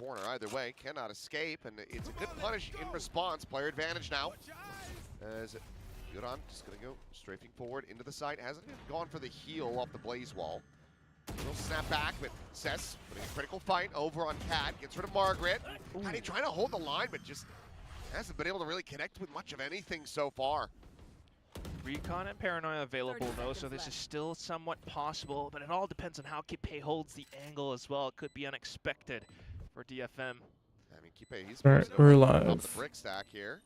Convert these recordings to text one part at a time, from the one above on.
corner. Either way, cannot escape, and it's a good punish in response. Player advantage now. As Yuran just going to go strafing forward into the site. Hasn't even gone for the heal off the blaze wall. Little snap back, but Cess putting a critical fight over on Cat. Gets rid of Margaret. Patty trying to hold the line, but just hasn't been able to really connect with much of anything so far. Recon and Paranoia available though, so this is still somewhat possible, but it all depends on how Kipe holds the angle as well. It could be unexpected for DFM. I mean, Kipe, he's we're top of live. the brick stack here.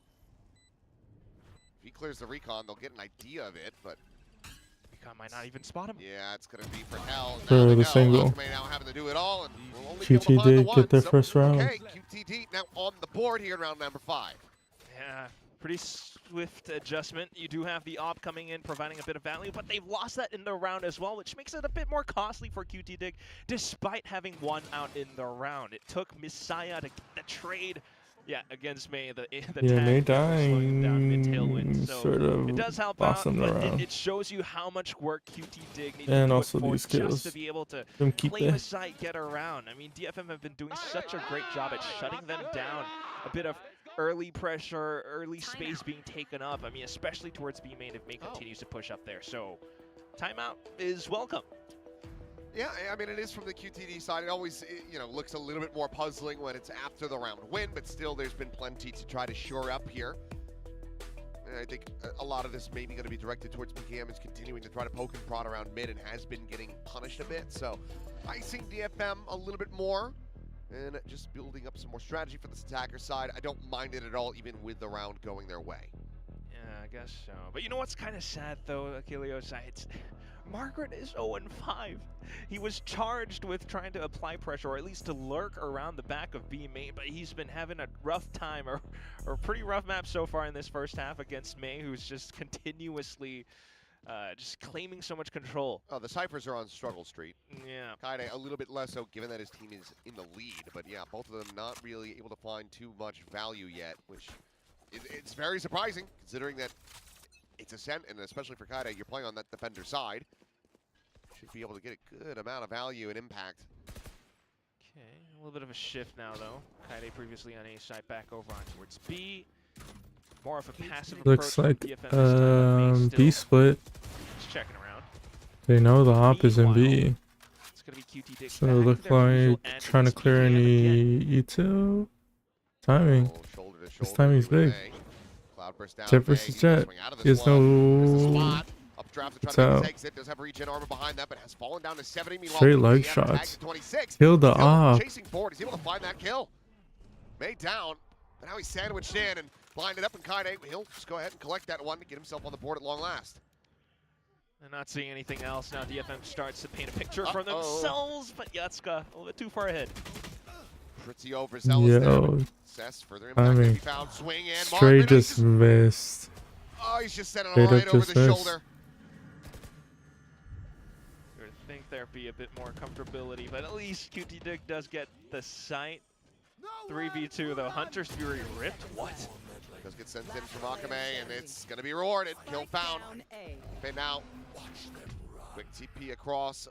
If he clears the recon, they'll get an idea of it, but Recon might not even spot him. yeah, it's going to be for hell. For the single. Alchemy now having to do it all, and we'll only be able to find the QTD one. get their So, first round. Okay, QTD now on the board here in round number 5. Yeah, pretty swift adjustment. You do have the op coming in, providing a bit of value, but they've lost that in the round as well, which makes it a bit more costly for QTD, despite having one out in the round. It took Messiah to get the trade, against MEIY. The MEIY tag slowing him down dying mid-tailwind. So sort of it does help lost out, them but around. it shows you how much work QTD needs And to also put forward these kills just to be able to from Kipe. claim a site, get around. I mean, DFM have been doing such a great job at shutting them down. A bit of early pressure, early space being taken up. I mean, especially towards B main if MEIY continues to push up there. So, timeout is welcome. Yeah, I mean, it is from the QTD side. It always, looks a little bit more puzzling when it's after the round win, but still there's been plenty to try to shore up here. And I think a lot of this may be going to be directed towards PKM is continuing to try to poke and prod around mid and has been getting punished a bit. So, icing DFM a little bit more and just building up some more strategy for this attacker side. I don't mind it at all, even with the round going their way. Yeah, I guess so. But you know what's kind of sad, though, Achilleos? Margaret is 0-5. He was charged with trying to apply pressure, or at least to lurk around the back of B main, but he's been having a rough time, or a pretty rough map so far in this first half against MEIY, who's just continuously just claiming so much control. Oh, the Cyphers are on struggle street. Yeah. Kaide a little bit less so, given that his team is in the lead. But yeah, both of them not really able to find too much value yet, which it's very surprising, considering that it's Ascent, and especially for Kaide, you're playing on that defender side. Should be able to get a good amount of value and impact. Okay, a little bit of a shift now, though. Kaide previously on A side, back over on towards B. More of a passive Looks approach like from DFM this time, but B split. Just checking around. They know the op is in B. It's gonna be QTD So it looks like trying to clear any util. Timing. Shoulder to This shoulder timing's with big. A. Cloud burst down. Jet versus Jet. There's no. Updraft to try So to exit. Does have regen armor behind that, but has fallen down to 70. Meanwhile, straight he leg had a tag shots. to 26. Kill the Still op. chasing forward. He's able to find that kill. MEIY down, but now he's sandwiched in and blinded up. And Kaide, he'll just go ahead and collect that one to get himself on the board at long last. They're not seeing anything else now. DFM starts to paint a picture for themselves, but Yatska a little bit too far ahead. Pretty overzealous there. Yo, Cess further impact timing. can be found. Swing and Straight Margaret, just missed. Oh, he's just sending Straight it right up over just the missed. shoulder. You would think there'd be a bit more comfortability, but at least QTD does get the site. 3v2 though. Hunter's Fury ripped. What? Does get sent in from Akame, and it's going to be rewarded. Kill found. Okay, now, quick TP across,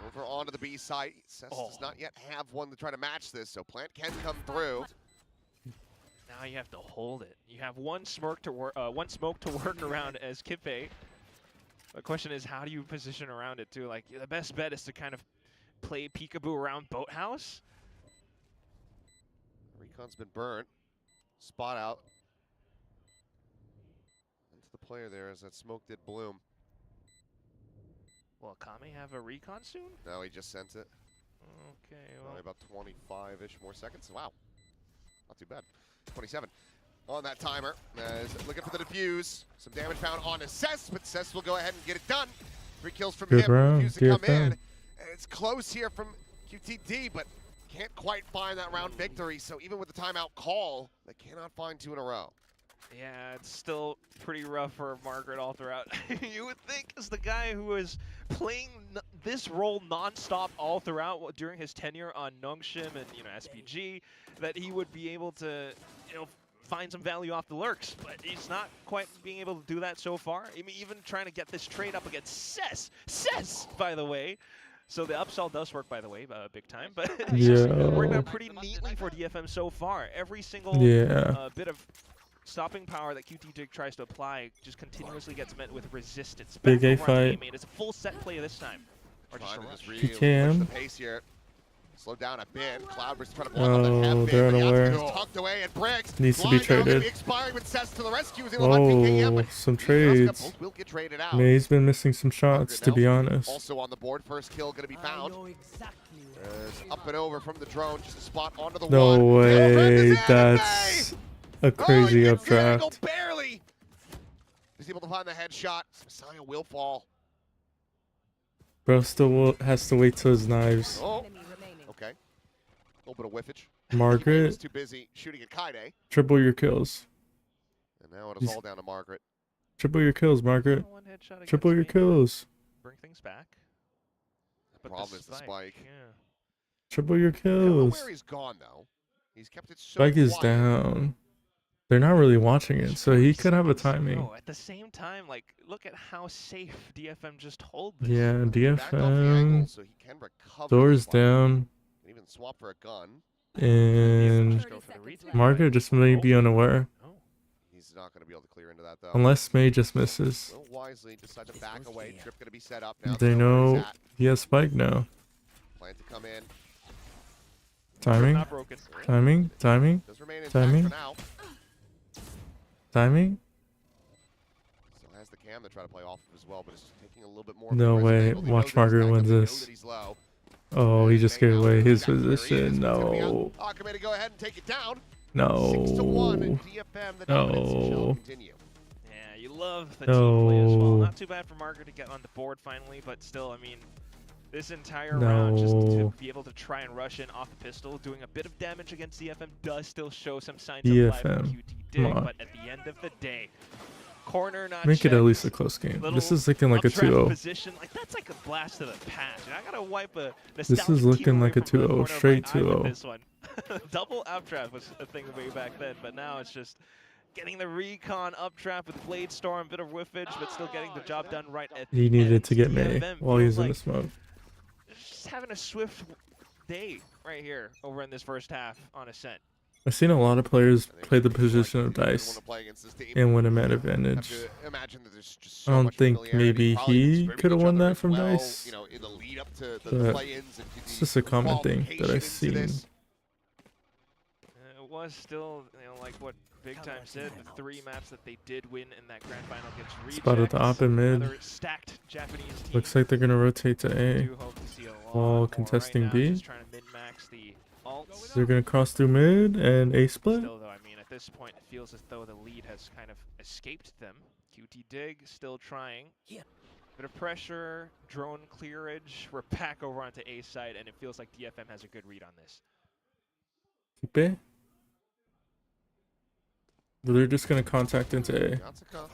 over onto the B site. Cess does not yet have one to try to match this, so Plant can come through. Now you have to hold it. You have one smoke to work around as Kipe. The question is, how do you position around it too? Like, the best bet is to kind of play peekaboo around Boathouse. Recon's been burnt. Spot out. Into the player there as that smoke did bloom. Will Akame have a recon soon? No, he just sent it. Okay, well. Only about 25-ish more seconds. Wow. Not too bad. 27 on that timer. Looking for the defuse. Some damage found on Cess, but Cess will go ahead and get it done. 3 kills from Good him. round, Refuse to come DFM. in. And it's close here from QTD, but can't quite find that round victory. So even with the timeout call, they cannot find 2 in a row. Yeah, it's still pretty rough for Margaret all throughout. You would think, as the guy who is playing this role non-stop all throughout during his tenure on Nongshim and SPG, that he would be able to find some value off the lurks, but he's not quite being able to do that so far. I mean, even trying to get this trade up against Cess, by the way, So the upsell does work, by the way, big time. But Yeah. worked out pretty neatly for DFM so far. Every single Yeah. bit of stopping power that QTD tries to apply just continuously gets met with resistance. Big Back A over onto fight. main. It's a full set play this time. Or just a Trying to rush. just really PKM. push the pace here. Slow down a bit. Cloudburst trying to block on the head bit, they're but unaware. Yatsuka's tucked away at Briggs. Needs to be Blind now gonna traded. be expiring, but Seth's to the rescue. He's able to let PKM, Oh, but some Yatsuka trades. both will get traded out. MEIY's been missing some shots, to be honest. Also on the board, first kill gonna be found. Up and over from the drone, just a spot onto the No one. way, that's a crazy oh, updraft. Barely. He's able to find the headshot. Messiah will fall. Bro still has to wait till his knives. Oh, okay. A little bit of whiffage. Margaret, was too busy shooting at Kaide. triple your kills. And now it is all down to Margaret. Triple your kills, Margaret. One headshot against Triple your main. kills. Bring things back. The problem is the spike. Yeah. Triple your I don't know kills. where he's gone, though. He's kept it so Spike is quiet. down. They're not really watching it, so he could have a timing. No, at the same time, like, look at how safe DFM just hold this. Yeah, Backed off the angle, DFM. so he can recover Doors this one. down. Can even swap for a gun. And Just go for the retake, Margaret just may be unaware. Oh. He's not going to be able to clear into that, though. Unless MEIY just misses. Will wisely decide to back away. Trip going to be set up now. They where know he's at. he has Spike now. Plan to come in. Timing, Not broken. timing, timing, Does remain intact Timing. for now. timing. Still has the cam to try to play off of as well, but it's taking a little bit more. No of a way. aggressive angle. They know Watch that he's Margaret backed wins up. They know this. that he's low. Oh, he And just they gave know away his exactly where he is, position. but it's gonna be out. No. Akame to go ahead and take it down. No. 6-1. DFM, the dominance shall No. continue. Yeah, you love the team play as well. No. Not too bad for Margaret to get on the board finally, but still, I mean, this entire round just to No. be able to try and rush in off the pistol, doing a bit of damage against DFM does still show some signs of life from DFM. QT Come on. but at the end of the day, corner not Make it at checked. least a close game. Little This is looking like a updraft 2-0. position, like that's like a blast to the past. And I gotta wipe a This nostalgic is looking tear away like a from the 2-0, corner of straight my eye with 2-0. This one, double updraft was a thing way back then, but now it's just getting the recon updraft with Blade Storm, bit of whiffage, but still getting the job done right at the He needed end. to get DFM MEIY while he's feels in like the smoke. just having a swift day right here over in this first half on Ascent. I've seen a lot of players I think play the it's like position of you wouldn't dice wanna play against this team. and win a mad Have advantage. to imagine that there's just I so don't much think familiarity. maybe Probably he scrimming could have each won other that as from well, dice. You know, in the lead up to the But play-ins and to It's the just a common thing that qualification I've into seen. this. It was still, like what Big Time said, the 3 maps that they did win in that grand final against Rejects. Spot at the op and mid. Another stacked Japanese team. Looks like they're gonna rotate to I A. do hope to see a lot While more contesting right now, B. just trying to min-max the alts. They're gonna cross through mid and A split. Still, though, I mean, at this point, it feels as though the lead has kind of escaped them. QT Dig still trying. Bit of pressure, drone clearage. We're back over onto A side, and it feels like DFM has a good read on this. Keep A. But they're just gonna contact into A. Yatsuka,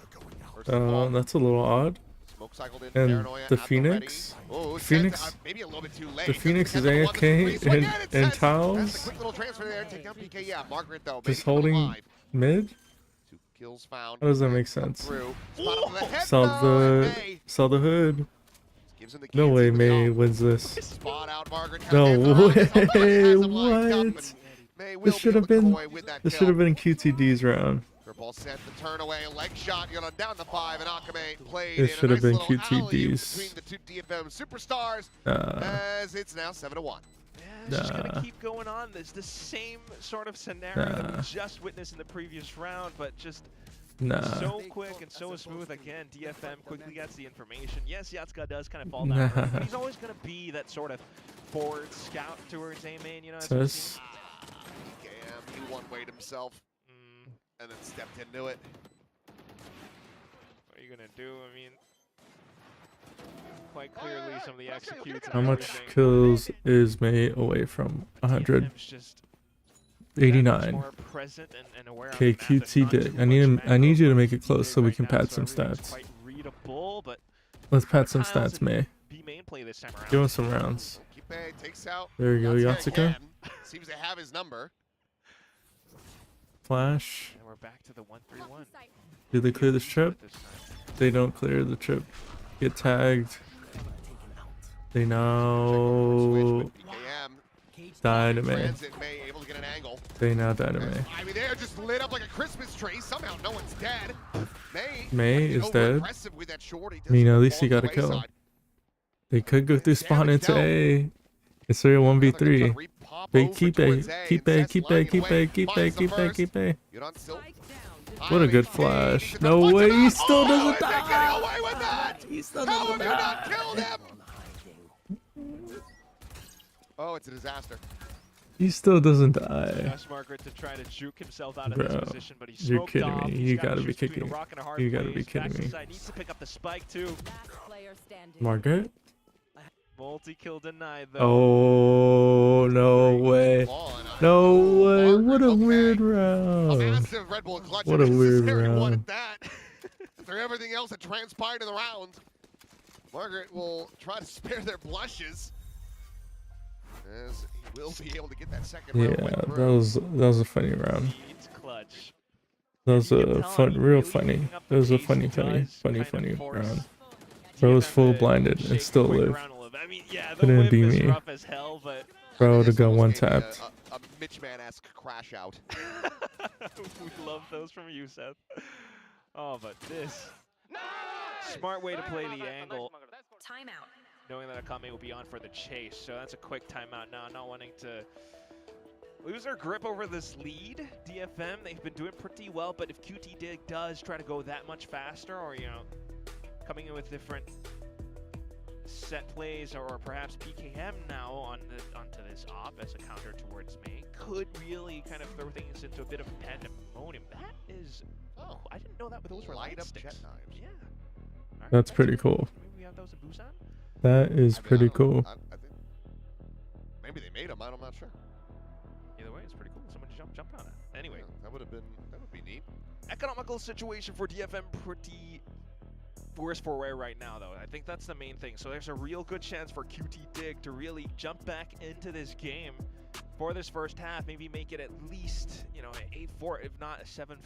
first of all, That's a little odd. smoke cycled in, And Paranoia the at Phoenix? ready. Oh, Phoenix- Seth, maybe a little bit too late. The Phoenix is Seth on the one that's AFK free swing and in, it and says. Tiles That's a quick little transfer there. Take down PK. Yeah, Margaret though. just maybe coming holding alive. mid. 2 kills found. How does that make Come sense? through. Spot him on the head, Saw though, and the May saw the hood. gives him the No keys way to the MEIY zone. wins this. Spot out Margaret. No kinda dance around himself, but way, has him lined up, what? and May will This be should able have to been coy with that this kill. should have been QTD's round. Ball sent the turn away, leg shot, you're down the 5, and Akame played It in should a have nice been little alley-oop QTD's. between the 2 DFM superstars, as it's now 7-1. Yeah, it's just Nah. gonna keep going on. There's the same sort of scenario that Nah. we just witnessed in the previous round, but just Nah. so quick and so smooth. Again, DFM quickly gets the information. Yes, Yatsuka does kind of fall down, Nah. but he's always gonna be that sort of forward scout towards A main. You know, as we've Says seen. PKM, he one-wayed himself and then stepped into it. What are you gonna do? I mean, quite clearly some of the executes. how and much everything. kills is MEIY away from 100? DFM's just that much 89. more present and aware on Okay, the map. There's QT not too Dig. much I need you to macro make it QT close Dig so we right can now, pad so some everything's stats. quite readable, but Let's pad some Tiles stats, and MEIY. B main play this time around. Give us some rounds. Kipe takes out There you go, Yatsuka. again. Seems to have his number. Flash. And we're back to the 1-3-1. Did they clear this trip? This time. They don't clear the trip. Get tagged. They now died to Mei. Transit May able to get an angle. They now died to Mei. I mean, they're just lit up like a Christmas tree. Somehow no one's dead. Mei is dead. Aggressive with that short. I mean, at least he got a kill. They could go through spawn into A. It's 1v3. They keep A. Keep A. Keep A. Keep A. Keep A. Keep A. Keep A. What a good flash. No way. He still doesn't die. He still doesn't die. Oh, it's a disaster. He still doesn't die. Asked Margaret to try to juke himself out of Bro, this position, but he's you're kidding me. You gotta be kidding me. You gotta be kidding me. Needs to pick up the spike too. Margaret? Multi-kill denied though. Oh, no way. No way. What a weird round. What a weird round. After everything else that transpired in the round, Margaret will try to spare their blushes, as he will be able to get that second round win through. that was a funny round. Clutch. That was a real funny. That was a funny round. Bro was full blinded and still lived. I mean, yeah, the Couldn't be whip is me. rough as hell, but Bro would have got one tapped. A Mitchman-esque crash out. we love those from you, Seth. Oh, but this smart way to play the angle. Timeout. Knowing that Akame will be on for the chase, so that's a quick timeout now. Not wanting to lose their grip over this lead. DFM, they've been doing pretty well, but if QTD does try to go that much faster, or coming in with different set plays, or perhaps PKM now onto this op as a counter towards Mei, could really kind of throw things into a bit of pandemonium. That is, I didn't know that with those light up jet knives. Yeah. Right, That's pretty cool. Maybe we have those in Busan. That is pretty cool. I think maybe they made them. I'm not sure. Either way, it's pretty cool. Someone jumped on it. Anyway, Yeah, that would be neat. Economical situation for DFM pretty worse for wear right now, though. I think that's the main thing. So there's a real good chance for QTD to really jump back into this game for this first half. Maybe make it at least an 8-4, if not a 7-5.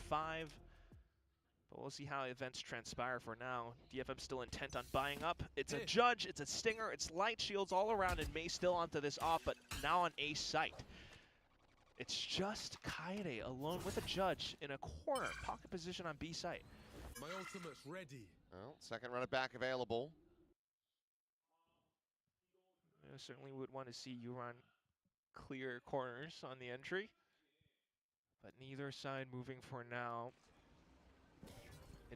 But we'll see how events transpire for now. DFM still intent on buying up. It's a Judge, it's a Stinger, it's light shields all around, and Mei still onto this off, but now on A site. It's just Kaede alone with a Judge in a corner, pocket position on B site. My ultimate's ready. Well, second run it back available. Certainly would want to see Euron clear corners on the entry, but neither side moving for now.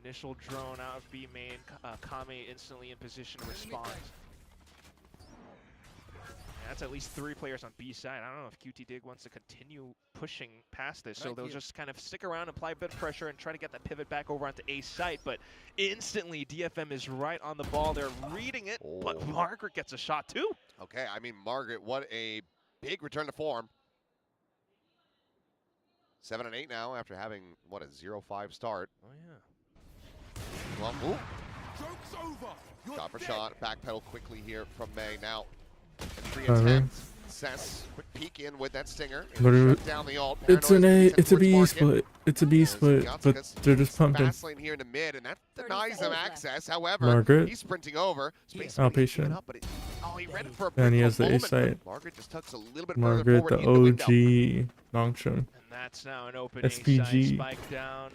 Initial drone out of B main, Kame instantly in position to respond. That's at least 3 players on B side. I don't know if QTD wants to continue pushing past this, so they'll just kind of stick around, apply a bit of pressure, and try to get that pivot back over onto A site. But instantly, DFM is right on the ball. They're reading it, but Margaret gets a shot too. Okay, I mean, Margaret, what a big return to form. 7 and 8 now after having, what, a 0-5 start. Oh, yeah. Well, Joke's over. shot for shot, backpedal quickly here from Mei. Now, 3 Uh-huh. attempts. Cess, quick peek in with that Stinger. But Shut down the ult. It's an Paranoid's A, sent it's a towards B market. split. It's a B split, but they're just pumping. Fast lane here in the mid, and that denies them access. However, Margaret. he's sprinting over. Space Outpatient. up, but he read it for a And he brief has the A moment, site. but Margaret just tucks a little bit Margaret, further the forward in the window. OG Longshun. And that's now an open SPG. A side spike down.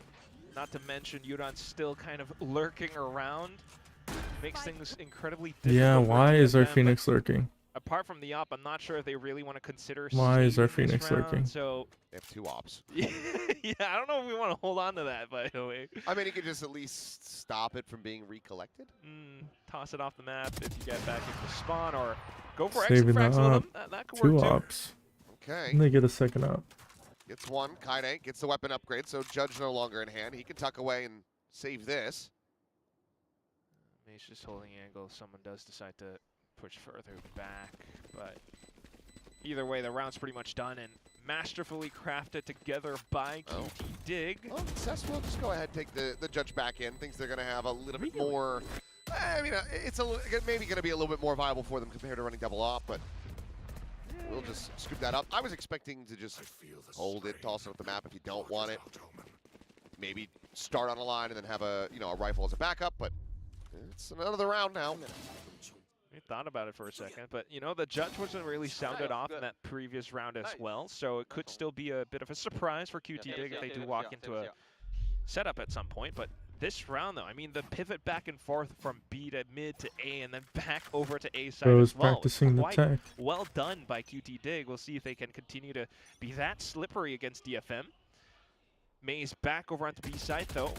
Not to mention Yuron's still kind of lurking around. Makes things incredibly difficult. Yeah, for why is our DFM, Phoenix lurking? Apart from the op, I'm not sure if they really want to consider. Why is our stealing this Phoenix round, lurking? So They have 2 ops. yeah, I don't know if we want to hold on to that. By the way, I mean, you could just at least stop it from being recollected. toss it off the map if you get back into spawn, or go for exit Saving the frags with op. them. That could 2 work too. ops. Okay. And they get a second op. Gets 1. Kaide gets the weapon upgrade, so Judge no longer in hand. He can tuck away and save this. He's just holding angle. Someone does decide to push further back, but either way, the round's pretty much done and masterfully crafted together by QTD. Well, Cess will just go ahead and take the Judge back in. Thinks they're going to have a little bit more. I mean, it's maybe going to be a little bit more viable for them compared to running double op, but we'll just scoop that up. I was expecting to just hold it, toss it up the map if you don't want it. Maybe start on a line and then have a rifle as a backup, but it's another round now. We thought about it for a second, but you know, the judge wasn't really sounded off in that previous round as well, so it could still be a bit of a surprise for QTD if they do walk into a setup at some point. But this round, though, I mean, the pivot back and forth from B to mid to A and then back over to A side as well. Practicing the tech. Well done by QTD. We'll see if they can continue to be that slippery against DFM. MEIY's back over onto B side, though,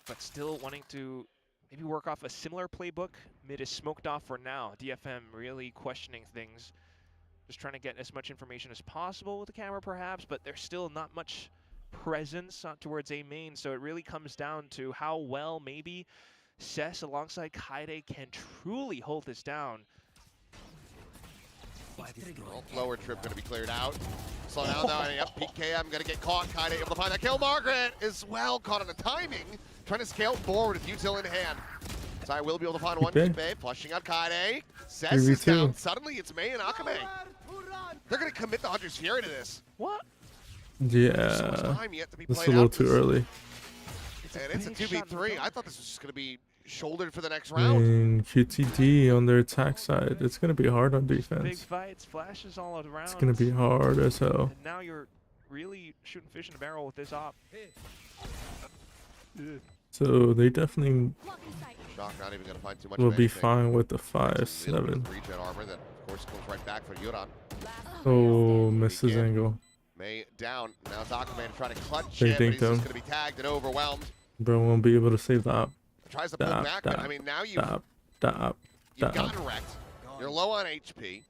but still wanting to maybe work off a similar playbook. Mid is smoked off for now. DFM really questioning things. Just trying to get as much information as possible with the camera, perhaps, but there's still not much presence towards A main, so it really comes down to how well maybe Cess alongside Kaide can truly hold this down. Lower trip going to be cleared out. Slow down though, and yep, PKM going to get caught. Kaide able to find that kill. Margaret is well caught on the timing. Trying to scale forward with util in hand. So I will be able to find one Kipe, flushing out Kaide. Cess is down. Suddenly it's MEIY and Akame. They're going to commit the Hunter's Fury to this. What? Yeah, so much time yet to be that's a little too early. And it's a 2v3. I thought this was just going to be shouldered for the next round. And QTD on their attack side, it's going to be hard on defense. Big fights, flashes all around. It's going to be hard as hell. And now you're really shooting fish in a barrel with this op. So they definitely Shock not even going to find too much will of be anything. fine with the It's a little bit 5-7. of regen armor that, of course, comes right back for Yuran. Oh, misses angle. MEIY down. Now Akame trying to clutch They it, but he's dinked just him. going to be tagged and overwhelmed. Bro won't be able to save the op. Tries to pull back, but I mean, now you've gotten wrecked. You're low on HP.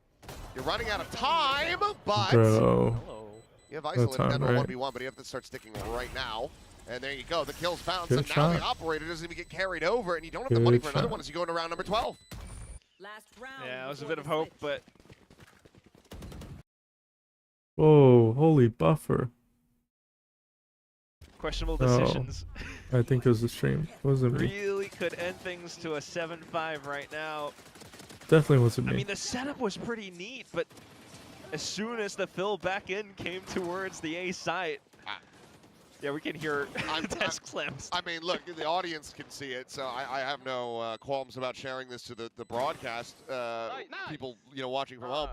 You're running out of time, but Bro. you have isolated time, down to right? 1v1, but you have to start sticking right now. And there you go. The kill's found. Good So now the shot. operator doesn't even get carried over, and you don't have the money Good for another shot. one as you go into round number 12. Yeah, it was a bit of hope, but Whoa, holy buffer. questionable Oh. decisions. I think it was the stream. It wasn't me. Really could end things to a 7-5 right now. Definitely wasn't I me. mean, the setup was pretty neat, but as soon as the fill back in came towards the A site, yeah, we can hear desk slams. I mean, look, the audience can see it, so I have no qualms about sharing this to the broadcast people, you know, watching from home.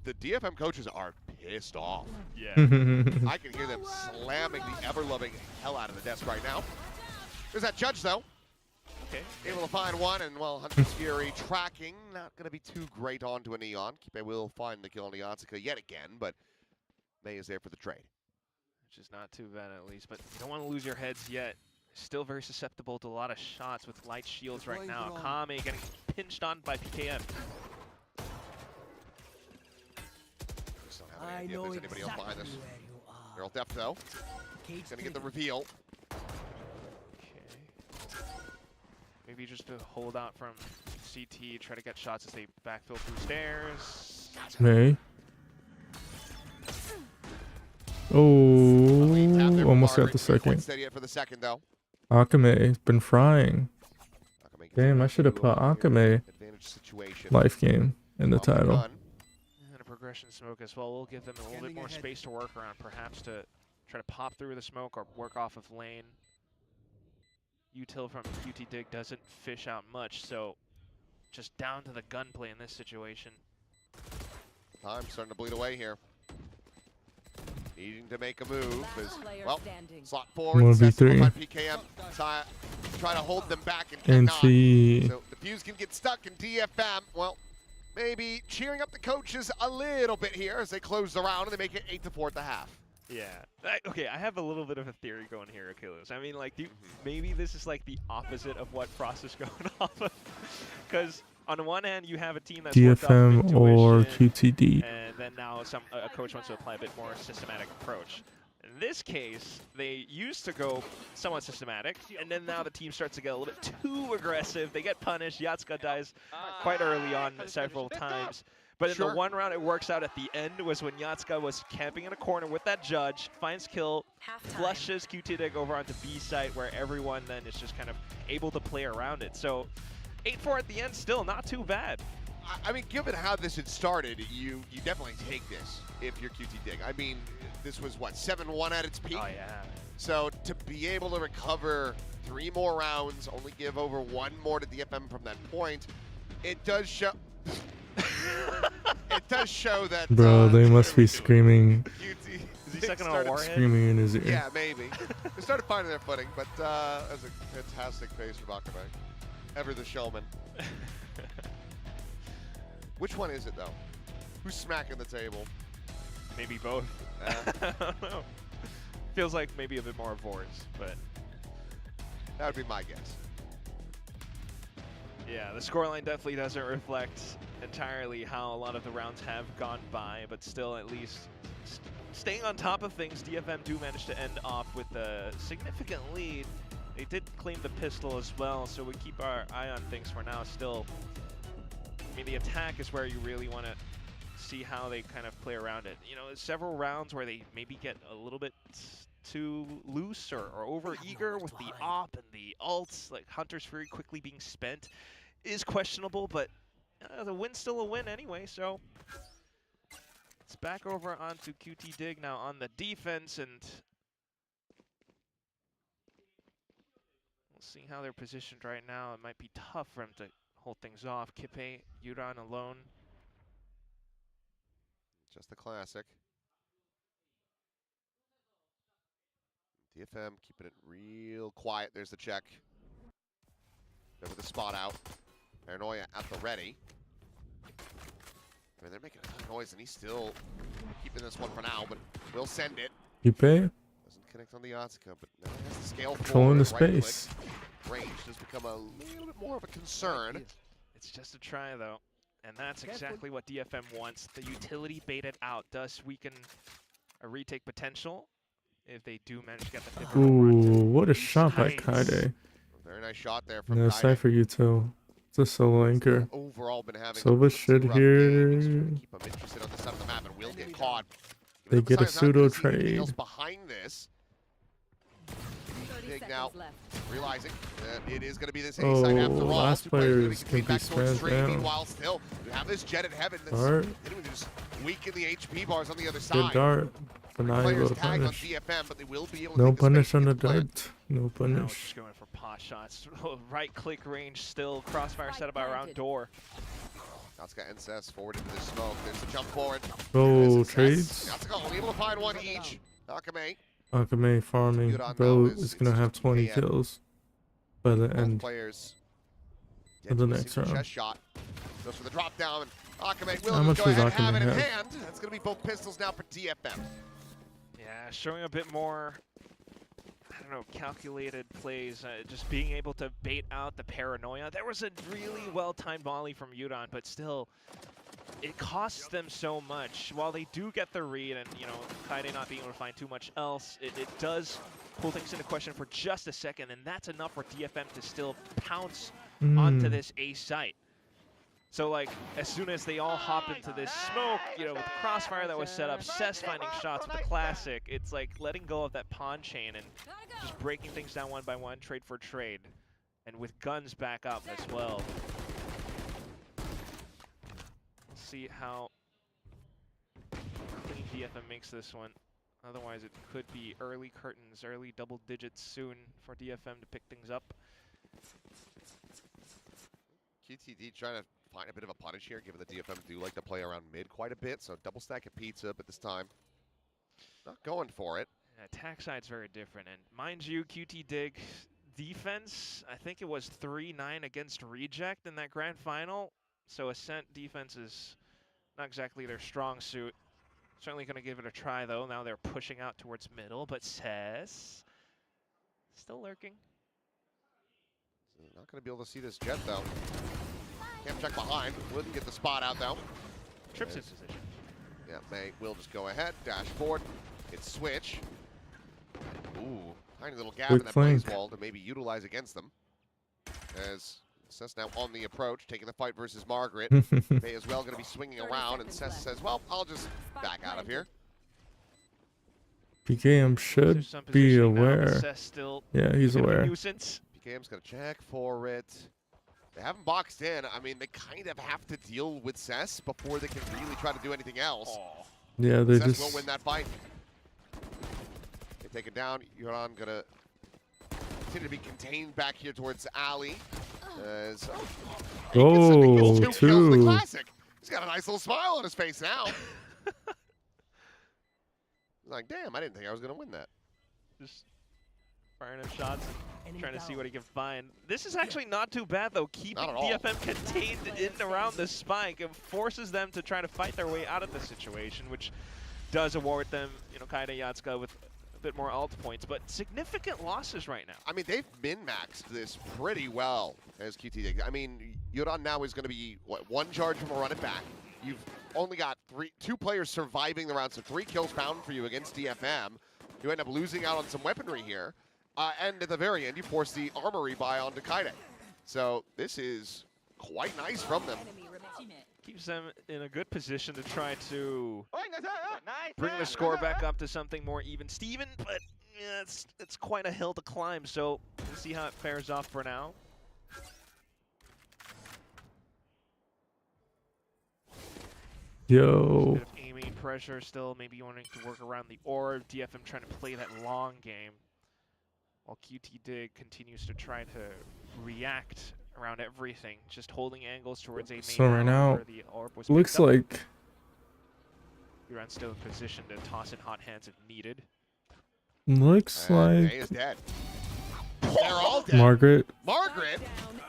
The DFM coaches are pissed off. Yeah. I can hear them slamming the ever-loving hell out of the desk right now. There's that judge, though. Okay. Able to find one, and, well, Hunter's Fury tracking. Not going to be too great onto a Neon. Kipe will find the kill on Neonsika yet again, but MEIY is there for the trade. Which is not too bad, at least, but you don't want to lose your heads yet. Still very susceptible to a lot of shots with light shields right now. Kame getting pinched on by PKM. Just don't have any idea if there's anybody else behind this. Girl Def, though. He's going to get the reveal. Okay. Maybe just to hold out from CT, try to get shots as they backfill through stairs. MEIY. Oh, almost got the second. Steady for the second, though. Akame's been frying. Damn, I should have put Akame life game in the title. And a progression smoke as well. We'll give them a little bit more space to work around, perhaps to try to pop through the smoke or work off of lane. Util from QTD doesn't fish out much, so just down to the gunplay in this situation. Time starting to bleed away here. Needing to make a move as, well, slot forward. 1v3. PKM try to hold them back and And cannot. see. So the Fuse can get stuck in DFM. Well, maybe cheering up the coaches a little bit here as they close the round and they make it 8-4 at the half. Yeah. Okay, I have a little bit of a theory going here, Achilles. I mean, like, maybe this is like the opposite of what Frost is going off of. Because on the one hand, you have a team that's worked off of DFM or intuition, QTD. and then now a coach wants to apply a bit more systematic approach. In this case, they used to go somewhat systematic, and then now the team starts to get a little bit too aggressive. They get punished. Yatsuka dies quite early on several times. But in the one round it works out at the end was when Yatsuka was camping in a corner with that judge, finds kill, flushes QTD over onto B site where everyone then is just kind of able to play around it. So 8-4 at the end, still not too bad. I mean, given how this had started, you definitely take this if you're QT Dig. I mean, this was what, 7-1 at its peak? Oh yeah. So to be able to recover 3 more rounds, only give over 1 more to DFM from that point, it does show. It does show that. Bro, they must be screaming. QT Is he second on Warhead? Screaming in his ear. Yeah, maybe. They started finding their footing, but that was a fantastic face from Akame. Ever the showman. Which one is it, though? Who's smacking the table? Maybe both. I don't know. Feels like maybe a bit more of Vors, but That would be my guess. yeah, the scoreline definitely doesn't reflect entirely how a lot of the rounds have gone by, but still at least staying on top of things, DFM do manage to end off with a significant lead. They did claim the pistol as well, so we keep our eye on things for now still. I mean, the attack is where you really want to see how they kind of play around it. You know, several rounds where they maybe get a little bit too loose or over eager with the op and the ults, like Hunter's Fury quickly being spent is questionable, but the win's still a win anyway, so it's back over onto QT Dig now on the defense, and we'll see how they're positioned right now. It might be tough for them to hold things off. Kippe, Yuran alone. Just the classic. DFM keeping it real quiet. There's the check. There with the spot out. Paranoia at the ready. I mean, they're making a ton of noise, and he's still keeping this one for now, but we'll send it. Kippe Doesn't connect on the Otsuka, but now he has to scale controlling the forward. Right space. click. Range does become a little bit more of a concern. It's just a try, though. And that's exactly what DFM wants. The utility baited out does weaken a retake potential if they do manage to get the pivot. Ooh, what a shot by Kaide. Very nice shot there from No Kaide. side for you too. It's a solo anchor. Overall been having Silva some should rough here. games. Trying to keep them interested on the side of the map and will get caught. They Even though get a Messiah's not gonna pseudo see anything trade. else behind this. Big now, realizing that it is going to be this A Oh, side after all. last Two players gonna players be can be back towards spammed Tree. down. Meanwhile, still, you have this Jet at Heaven that's Dart. continuing to just weaken the HP bars on the other Good side. dart. But not Players able to tag on punish. DFM, but they will be able to No take the punish space on and the get plant. dart. No Now punish. just going for pot shots. Right click range still. Crossfire set up around door. Natsuka and Cess forward into the smoke. There's the jump forward. Oh, There's trades. Natsuka only able to find one each. Akame. Akame farming. Yuran Bro now is gonna have 20 PKM. kills by the Both end players. of the Dead to a next single round. chest shot. Goes for the drop down. And Akame will How just much go does ahead and Akame have it in have? hand. That's going to be both pistols now for DFM. Yeah, showing a bit more, I don't know, calculated plays. Just being able to bait out the paranoia. There was a really well-timed volley from Yuran, but still, it costs them so much. While they do get the read and, you know, Kaide not being able to find too much else, it does pull things into question for just a second, and that's enough for DFM to still pounce onto this A site. So, like, as soon as they all hop into this smoke, you know, with the crossfire that was set up, Cess finding shots with the classic, it's like letting go of that pawn chain and just breaking things down one by one, trade for trade. And with guns back up as well. We'll see how clean DFM makes this one. Otherwise, it could be early curtains, early double digits soon for DFM to pick things up. QTD trying to find a bit of a punish here, given the DFM do like to play around mid quite a bit. So double stack of pizza, but this time not going for it. Attack side's very different, and mind you, QT Dig defense, I think it was 3-9 against Reject in that grand final. So Ascent defense is not exactly their strong suit. Certainly going to give it a try, though. Now they're pushing out towards middle, but Cess still lurking. Not going to be able to see this Jet, though. Can't check behind. Wouldn't get the spot out, though. Trips in position. Yeah, MEIY will just go ahead. Dash forward. Hit switch. Ooh, tiny little gap Quick in that flank. blaze wall to maybe utilize against them. As Cess now on the approach, taking the fight versus Margaret. MEIY as well going to be swinging around, and Cess says, well, I'll just back out of here. PKM should There's some be positioning now, but aware. Cess still Yeah, he's a bit of a aware. nuisance. PKM's going to check for it. They haven't boxed in. I mean, they kind of have to deal with Cess before they can really try to do anything else. Oh. Yeah, they Cess just will win that fight. They take it down. Yuran gonna continue to be contained back here towards Ali. As he gets two kills in the classic. He's got a nice little smile on his face now. He's like, damn, I didn't think I was gonna win that. Just firing up shots, trying to see what he can find. This is actually not too bad though, keeping DFM contained in around the spike. It forces them to try to fight their way out of the situation, which does award them, you know, Kaide Yatsuka with a bit more ult points, but significant losses right now. I mean, they've min-maxed this pretty well as QTD. I mean, Yuran now is going to be, what, 1 charge from a run it back. You've only got 2 players surviving the round, so 3 kills found for you against DFM. You end up losing out on some weaponry here. And at the very end, you force the armory buy onto Kaide. So this is quite nice from them. Keeps them in a good position to try to bring the score back up to something more even Steven, but yeah, it's quite a hill to climb, so we'll see how it fares off for now. Yo. Bit of aiming pressure still, maybe wanting to work around the orb. DFM trying to play that long game, while QTD continues to try to react around everything, just holding angles towards a main. So right now, the orb was looks like Yuran still in position to toss in hot hands if needed. Looks like is dead. They're all dead. Margaret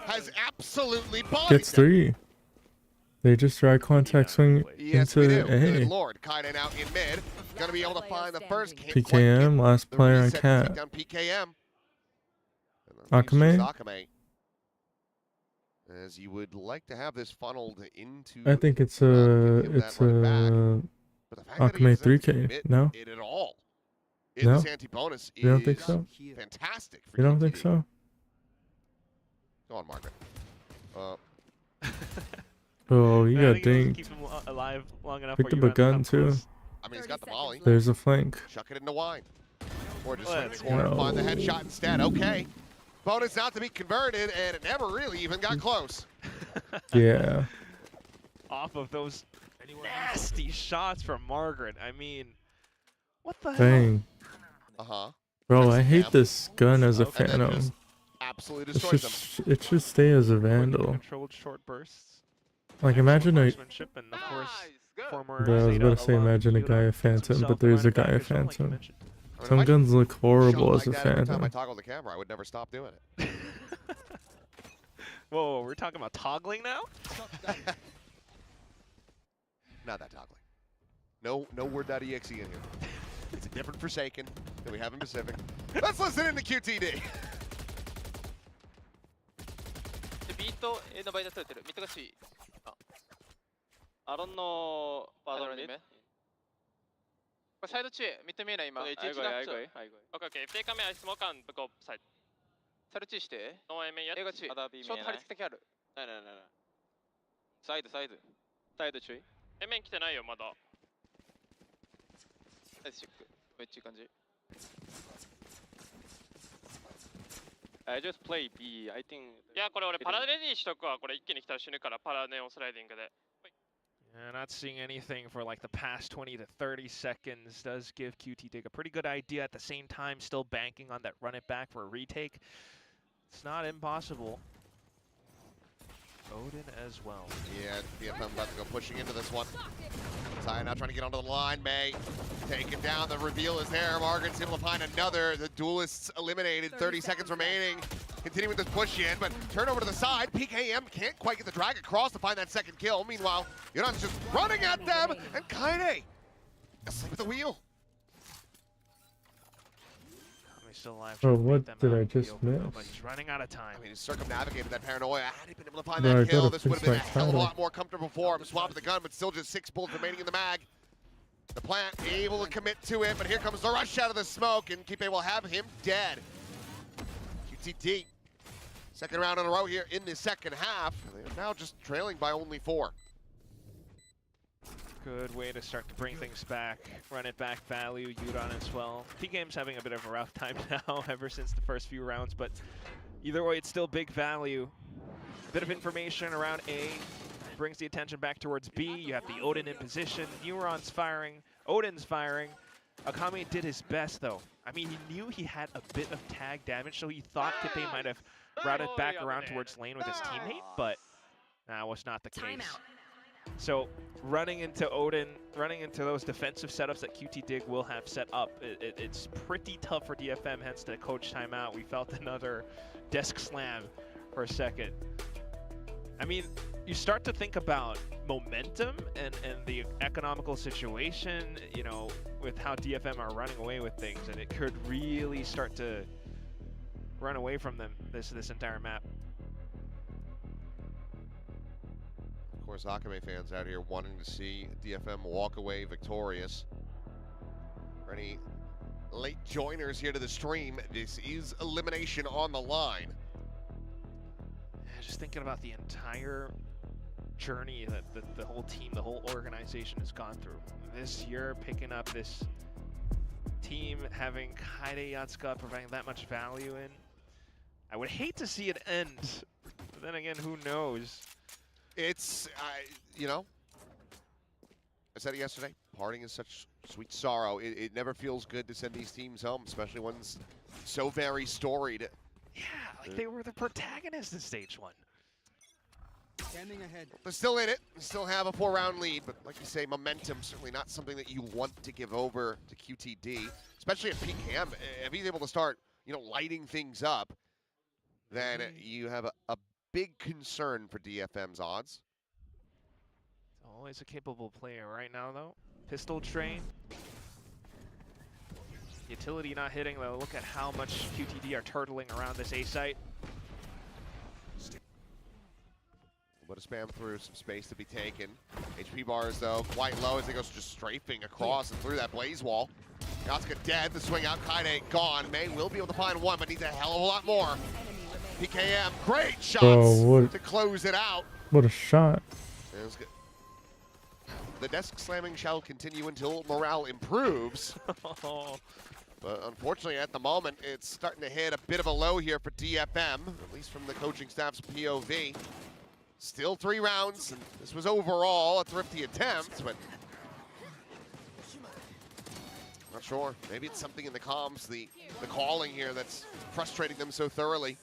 has absolutely bodied gets them. 3. They just dry contact swing Yes, we into do. Good A. Lord, Kaide now in mid. Gonna be able to find the first. PKM, last player on cat. Down PKM. Akame? Akame. As you would like to have this funneled into. I think it's Akame 3K. No? It at all. No? This anti-bonus is You don't think so? fantastic for You don't think QTD. so? Go on, Margaret. Oh, you I got think it'll dinged. Keep him alive long enough. Picked for up a Yuran to gun come too. close. I mean, he's got the volley. There's a flank. Chuck it into wine. Or just Let's swing the corner and go. find the headshot instead. Okay. Bonus out to be converted, and it never really even got close. Yeah. Off of those nasty shots from Margaret. I mean, what the hell? Dang. Uh-huh. Bro, I hate this gun as a And then Phantom. just absolutely It destroys them. should stay as a Vandal. Controlled short bursts. Like imagine a. Marksmanship and of course, former I was Zeta about to say alum imagine a Yuran guy a gets Phantom, himself but there's a around guy a back as well, like you Phantom. mentioned. I mean, Some if I guns look horrible shot as a like that every time I Phantom. toggle the camera, I would never stop doing it. Whoa, we're talking about toggling now? Not that toggling. No word.exe in here. It's a different Forsaken that we have in Pacific. Let's listen into QTD. ビート A のバイトされてる。ミッドが C。アロンのバードの目。これサイド中、ミッド見えない今。1 1だ。オッケーオッケー。フェイカメアイスモーカンブコサイド。サイドチして。ノーエメンや。A がチ。ショート張り付けある。ない。サイド。サイド注意。エメン来てないよまだ。サイドチェック。めっちゃいい感じ。I just play B. I think. いやこれ俺パラレディしとくわ。これ一気に来たら死ぬからパラネオンスライディングで。Yeah, not seeing anything for like the past 20 to 30 seconds does give QTD a pretty good idea. At the same time, still banking on that run it back for a retake. It's not impossible. Odin as well. Yeah, DFM about to go pushing into this one. Sai now trying to get onto the line. May taken down. The reveal is there. Margaret's able to find another. The duelists eliminated. 30 seconds remaining. Continuing this push in, but turn over to the side. PKM can't quite get the drag across to find that second kill. Meanwhile, Yuran's just running at them, and Kaide asleep at the wheel. Still alive. Oh, trying to beat what them did out I in the just open, miss? But he's running out of time. I mean, he's circumnavigated that paranoia. Had he been able to find No, I that kill, gotta this would have fix been a my hell of a title. lot more comfortable for him. Swapping the gun, but still just 6 bullets remaining in the mag. The plant able to commit to it, but here comes the rush out of the smoke, and Kipe will have him dead. QTD, second round in a row here in the second half. They're now just trailing by only 4. Good way to start to bring things back. Run it back value, Yuran as well. P-Game's having a bit of a rough time now ever since the first few rounds, but either way, it's still big value. Bit of information around A brings the attention back towards B. You have the Odin in position. Neuron's firing. Odin's firing. Akame did his best, though. I mean, he knew he had a bit of tag damage, so he thought Kipe might have routed back around towards lane with his teammate, but that was not the case. So running into Odin, running into those defensive setups that QTD will have set up, it's pretty tough for DFM, hence the coach timeout. We felt another desk slam for a second. I mean, you start to think about momentum and the economical situation, you know, with how DFM are running away with things, and it could really start to run away from them this entire map. Of course, Akame fans out here wanting to see DFM walk away victorious. For any late joiners here to the stream, this is elimination on the line. Just thinking about the entire journey that the whole team, the whole organization has gone through. This year, picking up this team, having Kaide Yatsuka providing that much value in. I would hate to see it end, but then again, who knows? It's, you know, I said it yesterday, parting is such sweet sorrow. It never feels good to send these teams home, especially ones so very storied. Yeah, like they were the protagonists in stage 1. Standing ahead. They're still in it, they still have a 4-round lead, but like you say, momentum certainly not something that you want to give over to QTD, especially if PKM, if he's able to start, you know, lighting things up, then you have a big concern for DFM's odds. Always a capable player right now, though. Pistol train. Utility not hitting, though. Look at how much QTD are turtling around this A site. But a spam through, some space to be taken. HP bars, though, quite low as it goes just strafing across and through that blaze wall. Yatsuka dead, the swing out, Kaide gone. May will be able to find one, but needs a hell of a lot more. PKM, great shots to close it out. What a shot. It was good. The desk slamming shall continue until morale improves. But unfortunately, at the moment, it's starting to hit a bit of a low here for DFM, at least from the coaching staff's POV. Still 3 rounds, and this was overall a thrifty attempt, but not sure. Maybe it's something in the comms, the calling here that's frustrating them so thoroughly.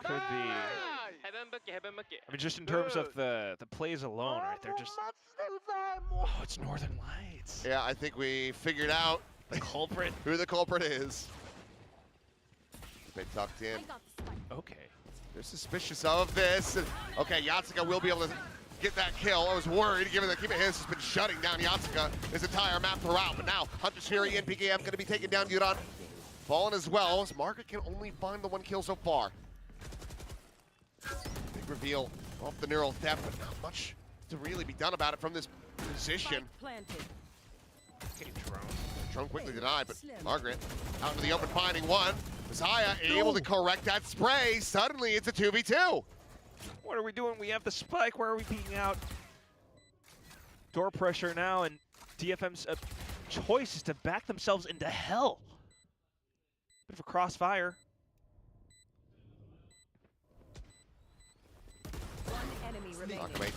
Could be. I mean, just in terms of the plays alone, right? They're just. Oh, it's Northern Lights. Yeah, I think we figured out the culprit. Who the culprit is. They tucked in. Okay. They're suspicious of this. Okay, Yatsuka will be able to get that kill. I was worried, given that Kima His has been shutting down Yatsuka this entire map throughout. But now, Hunter's Fury and PKM going to be taking down Yuran. Fallen as well, as Margaret can only find the 1 kill so far. Big reveal off the neural theft, but not much to really be done about it from this position. Okay, drone. Drone quickly denied, but Margaret out into the open finding one. Messiah able to correct that spray. Suddenly it's a 2v2. What are we doing? We have the spike. Where are we beating out? Door pressure now, and DFM's choice is to back themselves into hell. Bit of a crossfire.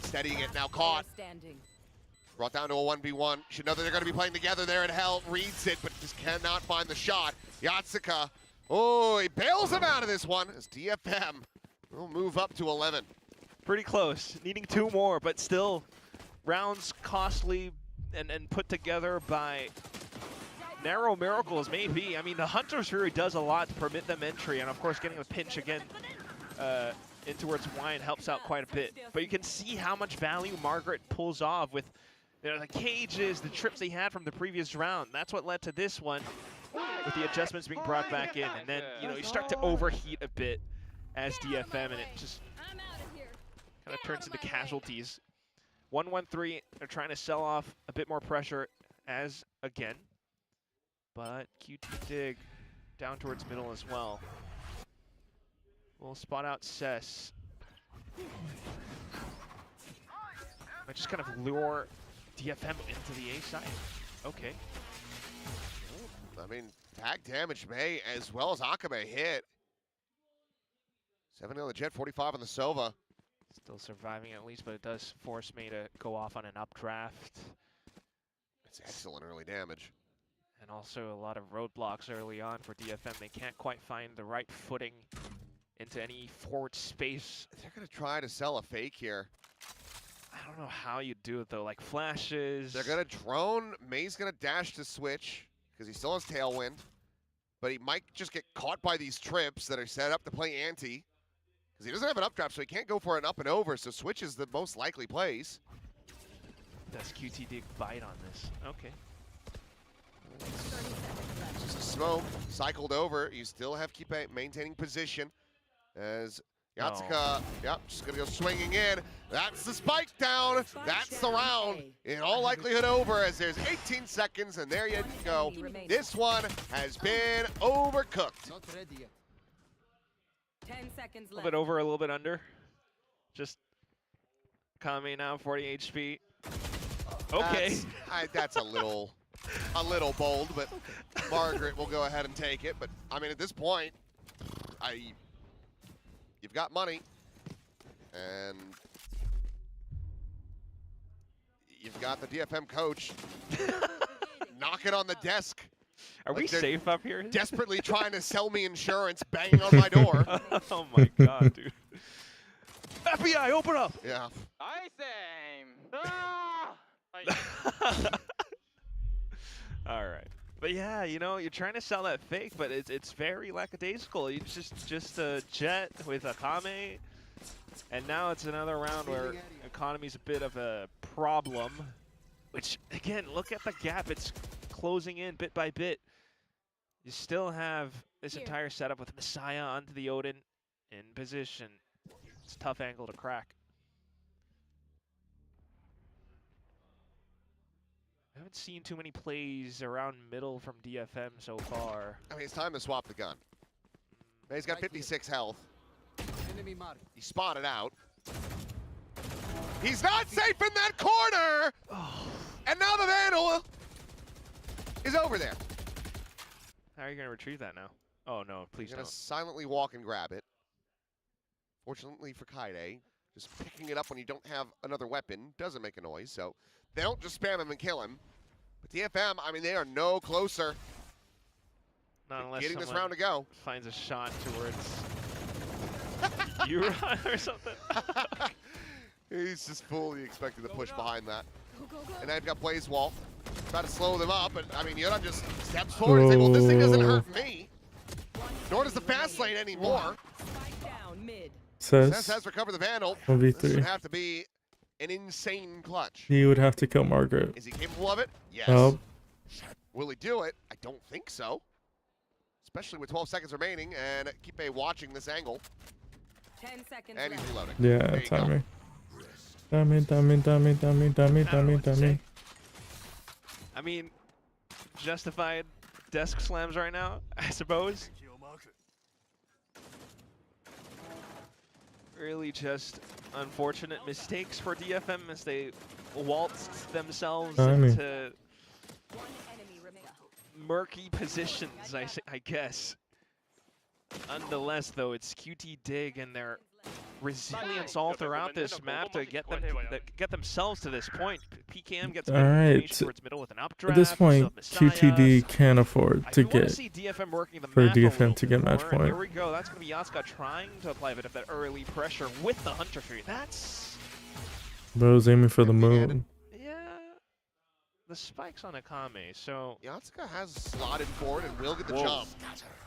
Steadying it, now caught. Brought down to a 1v1. Should know that they're going to be playing together there at hell. Reads it, but just cannot find the shot. Yatsuka, oh, he bails him out of this one as DFM will move up to 11. Pretty close, needing 2 more, but still rounds costly and put together by narrow miracles, maybe. I mean, the Hunter's Fury does a lot to permit them entry, and of course getting a pinch again in towards Wine helps out quite a bit. But you can see how much value Margaret pulls off with the cages, the trips they had from the previous round. That's what led to this one, with the adjustments being brought back in. And then, you know, you start to overheat a bit as DFM, and it just kind of turns into casualties. 1-1-3, they're trying to sell off a bit more pressure as again. But QTD down towards middle as well. We'll spot out Cess. Might just kind of lure DFM into the A side. Okay. I mean, tag damage May as well as Akame hit. 70 on the Jet, 45 on the Sova. Still surviving at least, but it does force me to go off on an updraft. It's excellent early damage. And also a lot of roadblocks early on for DFM. They can't quite find the right footing into any forward space. They're going to try to sell a fake here. I don't know how you do it though, like flashes. They're going to drone. MEIY's going to dash to switch because he still has tailwind. But he might just get caught by these trips that are set up to play anti. Because he doesn't have an updraft, so he can't go for an up and over. So switch is the most likely plays. Does QTD bite on this? Okay. Just a smoke, cycled over. You still have keep maintaining position as Yatsuka, yep, just gonna go swinging in. That's the spike down. That's the round. In all likelihood over as there's 18 seconds and there you go. This one has been overcooked. Not ready yet. 10 seconds A little left. bit over, a little bit under. Just Kame now, 40 HP. Okay. That's a little bold, but Margaret will go ahead and take it. But I mean, at this point, you've got money, and you've got the DFM coach knocking on the desk. Are we safe up here? Desperately trying to sell me insurance, banging on my door. Oh my god, dude. FBI, open up! Yeah. I same. Ah! Alright. But yeah, you know, you're trying to sell that fake, but it's very lackadaisical. You just a Jet with a Kame, and now it's another round where economy's a bit of a problem. Which, again, look at the gap. It's closing in bit by bit. You still have this entire setup with Messiah onto the Odin in position. It's a tough angle to crack. I haven't seen too many plays around middle from DFM so far. I mean, it's time to swap the gun. He's got 56 health. Enemy mark. He spotted out. He's not safe in that corner! Oh. And now the Vandal is over there. How are you going to retrieve that now? Oh, no, please He's going don't. to silently walk and grab it. Fortunately for Kaide, just picking it up when you don't have another weapon doesn't make a noise, so they don't just spam him and kill him. But DFM, I mean, they are no closer Not unless getting this someone round to go. finds a shot towards Yuron or something. He's just fully expected to push Go. behind that. Go, go, go. And now you've got Blaze Wall. Try to slow them up, and I mean, Yuron just steps forward and says, well, this thing doesn't hurt me. Nor does the fast lane anymore. Spike down mid. Cess Says has recovered the Vandal. 1v3. This would have to be an insane clutch. he would have to kill Margaret. Is he capable of it? Yes. Oh, Will he do it? I don't think so. Especially with 12 seconds remaining and Kipe watching this angle. 10 seconds And he's left. reloading. yeah, There you go. timer. Dummy, dummy, dummy, dummy, dummy, I don't know dummy, what to dummy. say. I mean, justified desk slams right now, I suppose. Really just unfortunate mistakes for DFM as they waltzed themselves Timing. into One enemy remaining. murky positions, I guess. Nonetheless, though, it's QT Dig and their resilience all throughout this map to get themselves to this point. PKM gets All right, information towards middle with an updraft. At this point, so Messiah, QTD can't afford I to do wanna get. see DFM working the for map a DFM little to bit get match more, and point. Here we go. That's going to be Yatsuka trying to apply a bit of that early pressure with the Hunter Tree. That's, Bro's aiming for the Empty-handed. moon. yeah, the spikes on Akame. So Yatsuka has slotted forward and will get the Whoa. jump.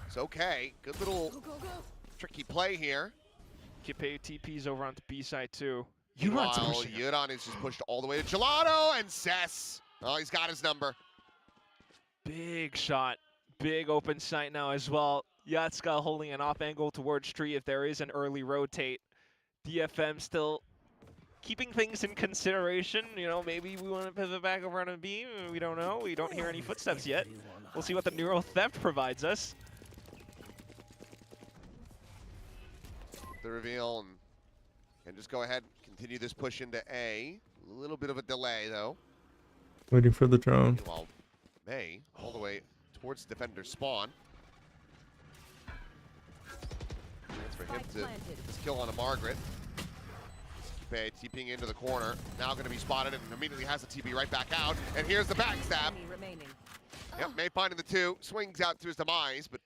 It's okay. Good little Go, go, go. tricky play here. Kipe TP's over onto B side too. While Yuron's pushing him. Yuron is just pushed all the way to Gelato and Cess. Oh, he's got his number. Big shot. Big open sight now as well. Yatsuka holding an off angle towards Tree if there is an early rotate. DFM still keeping things in consideration. You know, maybe we want to pivot back over on a B. We don't know. We don't hear any footsteps yet. We'll see what the Neuro Theft provides us. The reveal and just go ahead and continue this push into A. A little bit of a delay though. Waiting for the drone. Meanwhile, MEIY all the way towards defender spawn. Chance for him Spike to planted. kill on a Margaret. Kipe TPing into the corner. Now going to be spotted and immediately has the TP right back out. And here's the backstab. Enemy remaining. Yep, May finding the 2. Swings out to his demise, but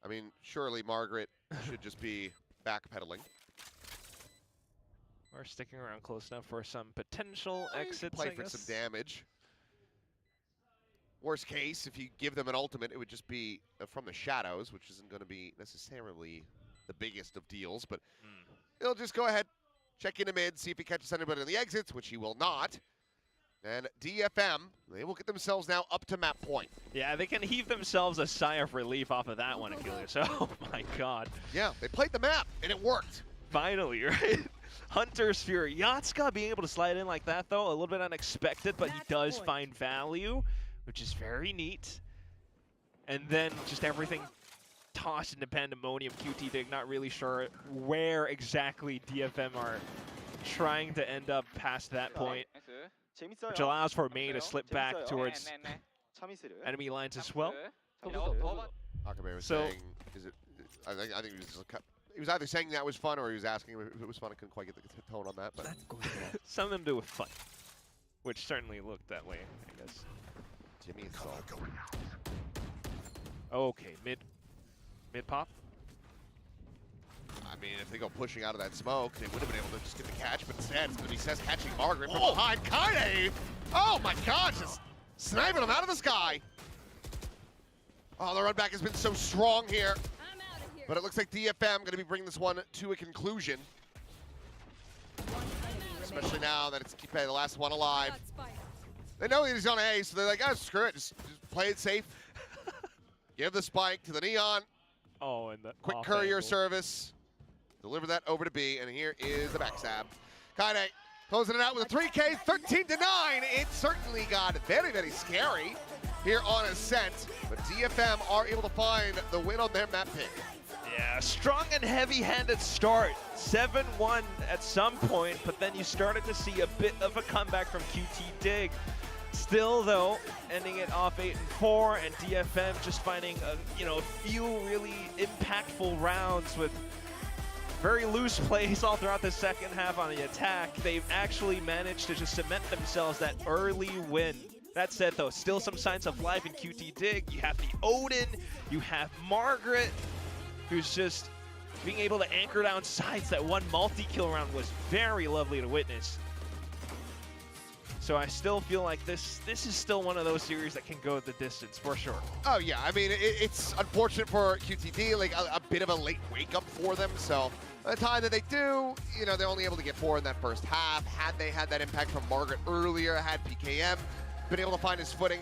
I mean, surely Margaret should just be backpedaling. Or sticking around close enough for some potential exits, Play I for guess. some damage. Worst case, if you give them an ultimate, it would just be from the shadows, which isn't going to be necessarily the biggest of deals, but he'll just go ahead, check into mid, see if he catches anybody on the exits, which he will not. And DFM, they will get themselves now up to map point. Yeah, they can heave themselves a sigh of relief off of that one, Achilles. Oh my god. Yeah, they played the map, and it worked. Finally, right? Hunter's Fury. Yatska being able to slide in like that, though, a little bit unexpected, but he does find value, which is very neat. And then just everything tossed into pandemonium. QTD not really sure where exactly DFM are trying to end up past that point, which allows for MEIY to slip back towards enemy lines as well. Akabe was So- saying, I think he was either saying that was fun or he was asking if it was fun. I couldn't quite get the tone on that, but Some of them do with fun, which certainly looked that way, I guess. Jimmy is all Okay, mid pop. I mean, if they go pushing out of that smoke, they would have been able to just get the catch, but instead it's going to be Cess catching Margaret from behind. Kaide! Oh my gosh, just sniping him out of the sky. Oh, the run back has been so strong here, I'm out of here. but it looks like DFM going to be bringing this one to a conclusion, One enemy especially remaining. now that it's Kipe, the last one alive. Shot spike. They know he's on A, so they're like, oh, screw it, just play it safe. Give the spike to the Neon, Oh, and the quick off courier angle. service. Deliver that over to B, and here is the backstab. Kaide closing it out with a 3K, 13-9. It certainly got very, very scary here on Ascent, but DFM are able to find the win on their map pick. Yeah, strong and heavy-handed start. 7-1 at some point, but then you started to see a bit of a comeback from QTD. Still, though, ending it off 8-4, and DFM just finding a few really impactful rounds with very loose plays all throughout the second half on the attack. They've actually managed to just cement themselves that early win. That said, though, still some signs of life in QTD. You have the Odin, you have Margaret, who's just being able to anchor down sides. That one multi-kill round was very lovely to witness. So I still feel like this is still one of those series that can go the distance for sure. Oh yeah, I mean, it's unfortunate for QTD, like a bit of a late wake up for them. So by the time that they do, they're only able to get 4 in that first half. Had they had that impact from Margaret earlier, had PKM been able to find his footing,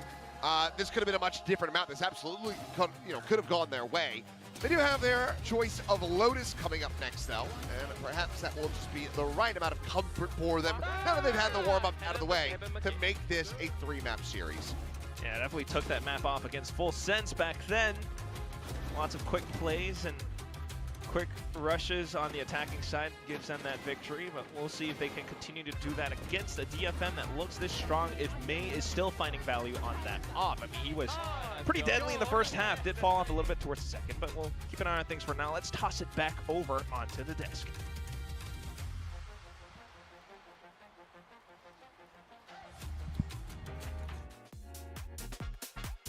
this could have been a much different amount. This absolutely could have gone their way. They do have their choice of Lotus coming up next, though, and perhaps that will just be the right amount of comfort for them, now that they've had the warm-up out of the way, to make this a 3-map series. Yeah, definitely took that map off against Full Sense back then. Lots of quick plays and quick rushes on the attacking side gives them that victory, but we'll see if they can continue to do that against a DFM that looks this strong if MEIY is still finding value on that off. I mean, he was pretty deadly in the first half, did fall off a little bit towards the second, but we'll keep an eye on things for now. Let's toss it back over onto the desk.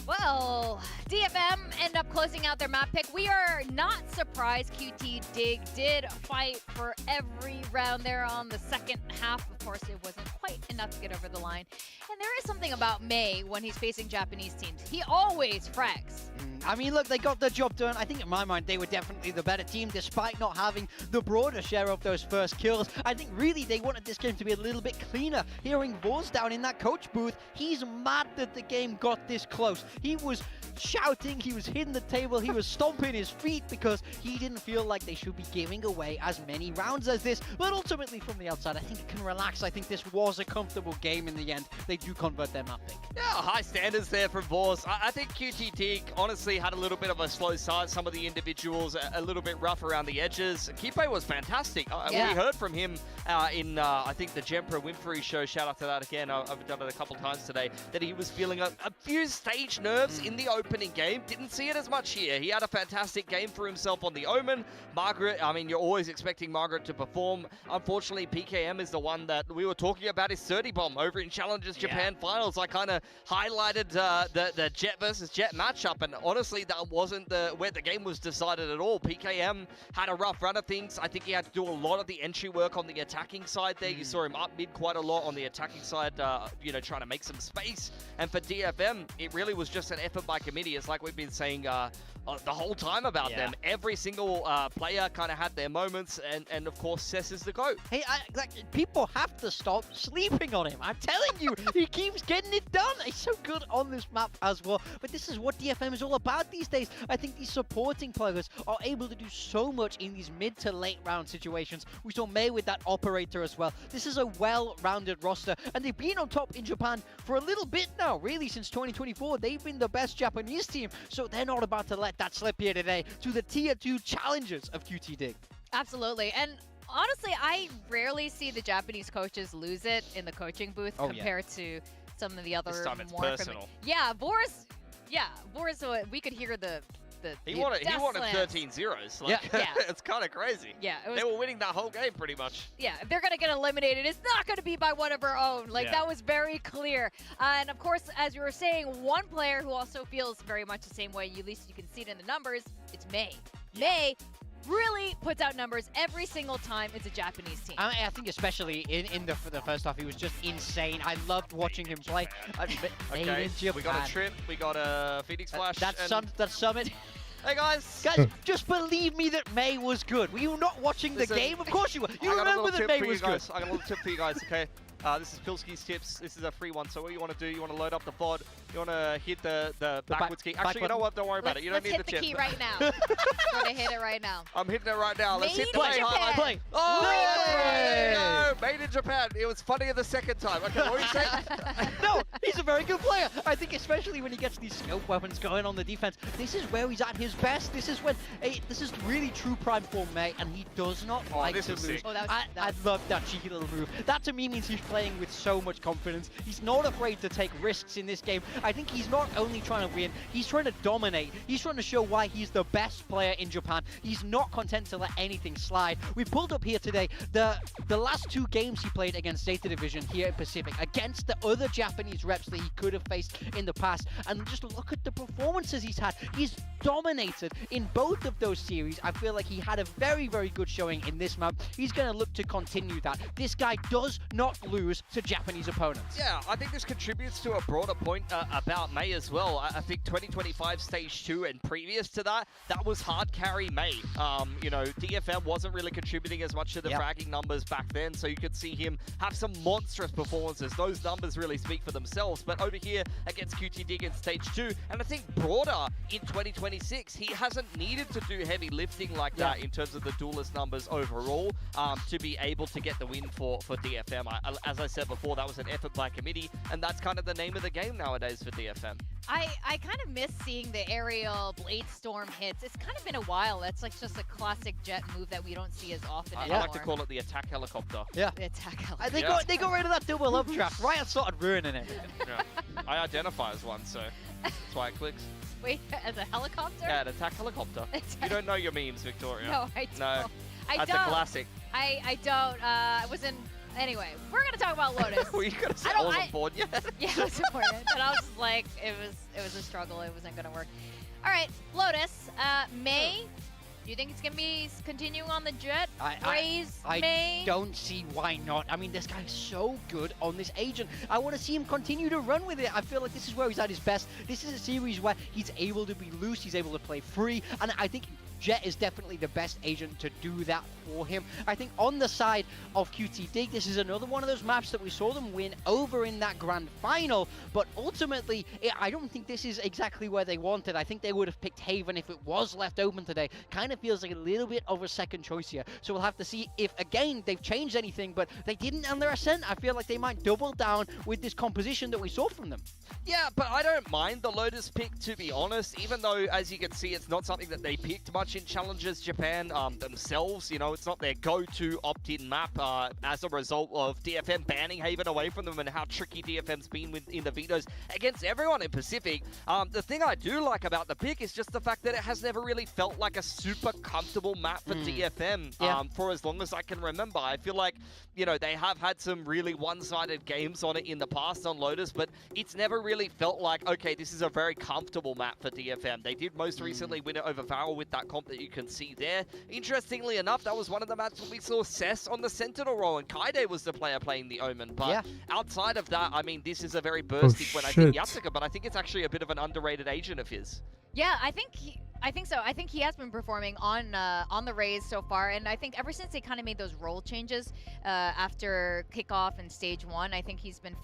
Well, DFM end up closing out their map pick. We are not surprised QTD did fight for every round there on the second half. Of course, it wasn't quite enough to get over the line. And there is something about MEIY when he's facing Japanese teams. He always frags. I mean, look, they got the job done. I think in my mind, they were definitely the better team, despite not having the broader share of those first kills. I think really they wanted this game to be a little bit cleaner. Hearing Voz down in that coach booth, he's mad that the game got this close. He was shouting, he was hitting the table, he was stomping his feet because he didn't feel like they should be giving away as many rounds as this. But ultimately, from the outside, I think it can relax. I think this was was a comfortable game in the end. They do convert their map pick. Yeah, high standards there from Vors. I think QTD honestly had a little bit of a slow start. Some of the individuals a little bit rough around the edges. Kipe was fantastic. We heard from him in, I think, the Jemper Winfrey show. Shout out to that again. I've done it a couple times today. That he was feeling a few stage nerves in the opening game. Didn't see it as much here. He had a fantastic game for himself on the Omen. Margaret, I mean, you're always expecting Margaret to perform. Unfortunately, PKM is the one that we were talking about his 30 bomb over in Challengers Japan Finals. I kind of highlighted the Jet versus Jet matchup, and honestly, that wasn't where the game was decided at all. PKM had a rough run of things. I think he had to do a lot of the entry work on the attacking side there. You saw him up mid quite a lot on the attacking side, you know, trying to make some space. And for DFM, it really was just an effort by committee. It's like we've been saying the whole time about them. Every single player kind of had their moments, and of course, Cess is the GOAT. Hey, people have to stop sleeping on him. I'm telling you, he keeps getting it done. He's so good on this map as well. But this is what DFM is all about these days. I think these supporting players are able to do so much in these mid to late round situations. We saw MEIY with that operator as well. This is a well-rounded roster, and they've been on top in Japan for a little bit now, really, since 2024. They've been the best Japanese team, so they're not about to let that slip here today to the Tier 2 challengers of QTD. Absolutely. And honestly, I rarely see the Japanese coaches lose it in the coaching booth compared to some of the other This time it's more personal. Boris, we could hear the He wanted death 13 zeros. Like, it's kind of crazy. Yeah, it was, they were winning that whole game pretty much. yeah, if they're going to get eliminated, it's not going to be by one of our own. Like, that was very clear. And of course, as you were saying, one player who also feels very much the same way, at least you can see it in the numbers, it's MEIY. MEIY really puts out numbers every single time it's a Japanese team. I think especially in the first half, he was just insane. I loved watching him play. Okay, we got a trip, we got a Phoenix Flash. That Summit. Hey guys! Guys, just believe me that MEIY was good. Were you not watching the game? Of course you were. You remember that MEIY was good. I got a little tip for you guys, okay? This is Pilski's tips. This is a free one. So what you want to do, you want to load up the VOD. You want to hit the backwards key. Actually, you know what? Don't worry about it. You don't need the tip. Let's hit the key right now. I'm going to hit it right now. I'm hitting it right now. Let's hit the Made in highlight. Japan. Oh, there you go. Made in Japan. It was funnier the second time. Okay, what are you saying? No, he's a very good player. I think especially when he gets these scope weapons going on the defense, this is where he's at his best. This is when this is really true prime for MEIY, and he does not like to lose. I love that cheeky little move. That to me means he's playing with so much confidence. He's not afraid to take risks in this game. I think he's not only trying to win, he's trying to dominate. He's trying to show why he's the best player in Japan. He's not content to let anything slide. We pulled up here today the last two games he played against Zeta Division here in Pacific, against the other Japanese reps that he could have faced in the past, and just look at the performances he's had. He's dominated in both of those series. I feel like he had a very, very good showing in this map. He's going to look to continue that. This guy does not lose to Japanese opponents. Yeah, I think this contributes to a broader point about MEIY as well. I think 2025 Stage 2 and previous to that, that was hard carry MEIY. You know, DFM wasn't really contributing as much to the fragging numbers back then, so you could see him have some monstrous performances. Those numbers really speak for themselves, but over here against QTD in Stage 2, and I think broader in 2026, he hasn't needed to do heavy lifting like that in terms of the duelist numbers overall to be able to get the win for DFM. As I said before, that was an effort by committee, and that's kind of the name of the game nowadays for DFM. I kind of miss seeing the aerial Blade Storm hits. It's kind of been a while. That's like just a classic Jet move that we don't see as often anymore. I like to call it the attack helicopter. Yeah. The attack helicopter. They got rid of that double up trap. Riot started ruining it. Yeah. I identify as one, so that's why it clicks. Wait, as a helicopter? Yeah, an attack helicopter. You don't know your memes, Victoria. No, I don't. No, that's a classic. I don't. I wasn't. Anyway, we're gonna talk about Lotus. Were you gonna say I wasn't bored yet? Yeah, I was bored, but I was just like, it was a struggle. It wasn't gonna work. All right, Lotus. MEIY. Do you think it's gonna be continuing on the Jet? Raise MEIY? I don't see why not. I mean, this guy's so good on this agent. I want to see him continue to run with it. I feel like this is where he's at his best. This is a series where he's able to be loose, he's able to play free, and I think Jett is definitely the best agent to do that for him. I think on the side of QT Dig, this is another one of those maps that we saw them win over in that grand final, but ultimately, I don't think this is exactly where they wanted. I think they would have picked Haven if it was left open today. Kind of feels like a little bit of a second choice here. So we'll have to see if, again, they've changed anything, but they didn't on their Ascent. I feel like they might double down with this composition that we saw from them. Yeah, but I don't mind the Lotus pick, to be honest, even though, as you can see, it's not something that they picked much in Challengers Japan themselves. You know, it's not their go-to opt-in map as a result of DFM banning Haven away from them and how tricky DFM's been in the vetoes against everyone in Pacific. The thing I do like about the pick is just the fact that it has never really felt like a super comfortable map for DFM for as long as I can remember. I feel like, you know, they have had some really one-sided games on it in the past on Lotus, but it's never really felt like, okay, this is a very comfortable map for DFM. They did most recently win it over Varel with that comp that you can see there. Interestingly enough, that was one of the maps when we saw Cess on the Sentinel role, and Kaide was the player playing the Omen. But outside of that, I mean, this is a very bursty when I think Yatsika, but I think it's actually a bit of an underrated agent of his. Yeah, I think so. I think he has been performing on the Rays so far, and I think ever since they kind of made those role changes after kickoff and stage 1, I think he's been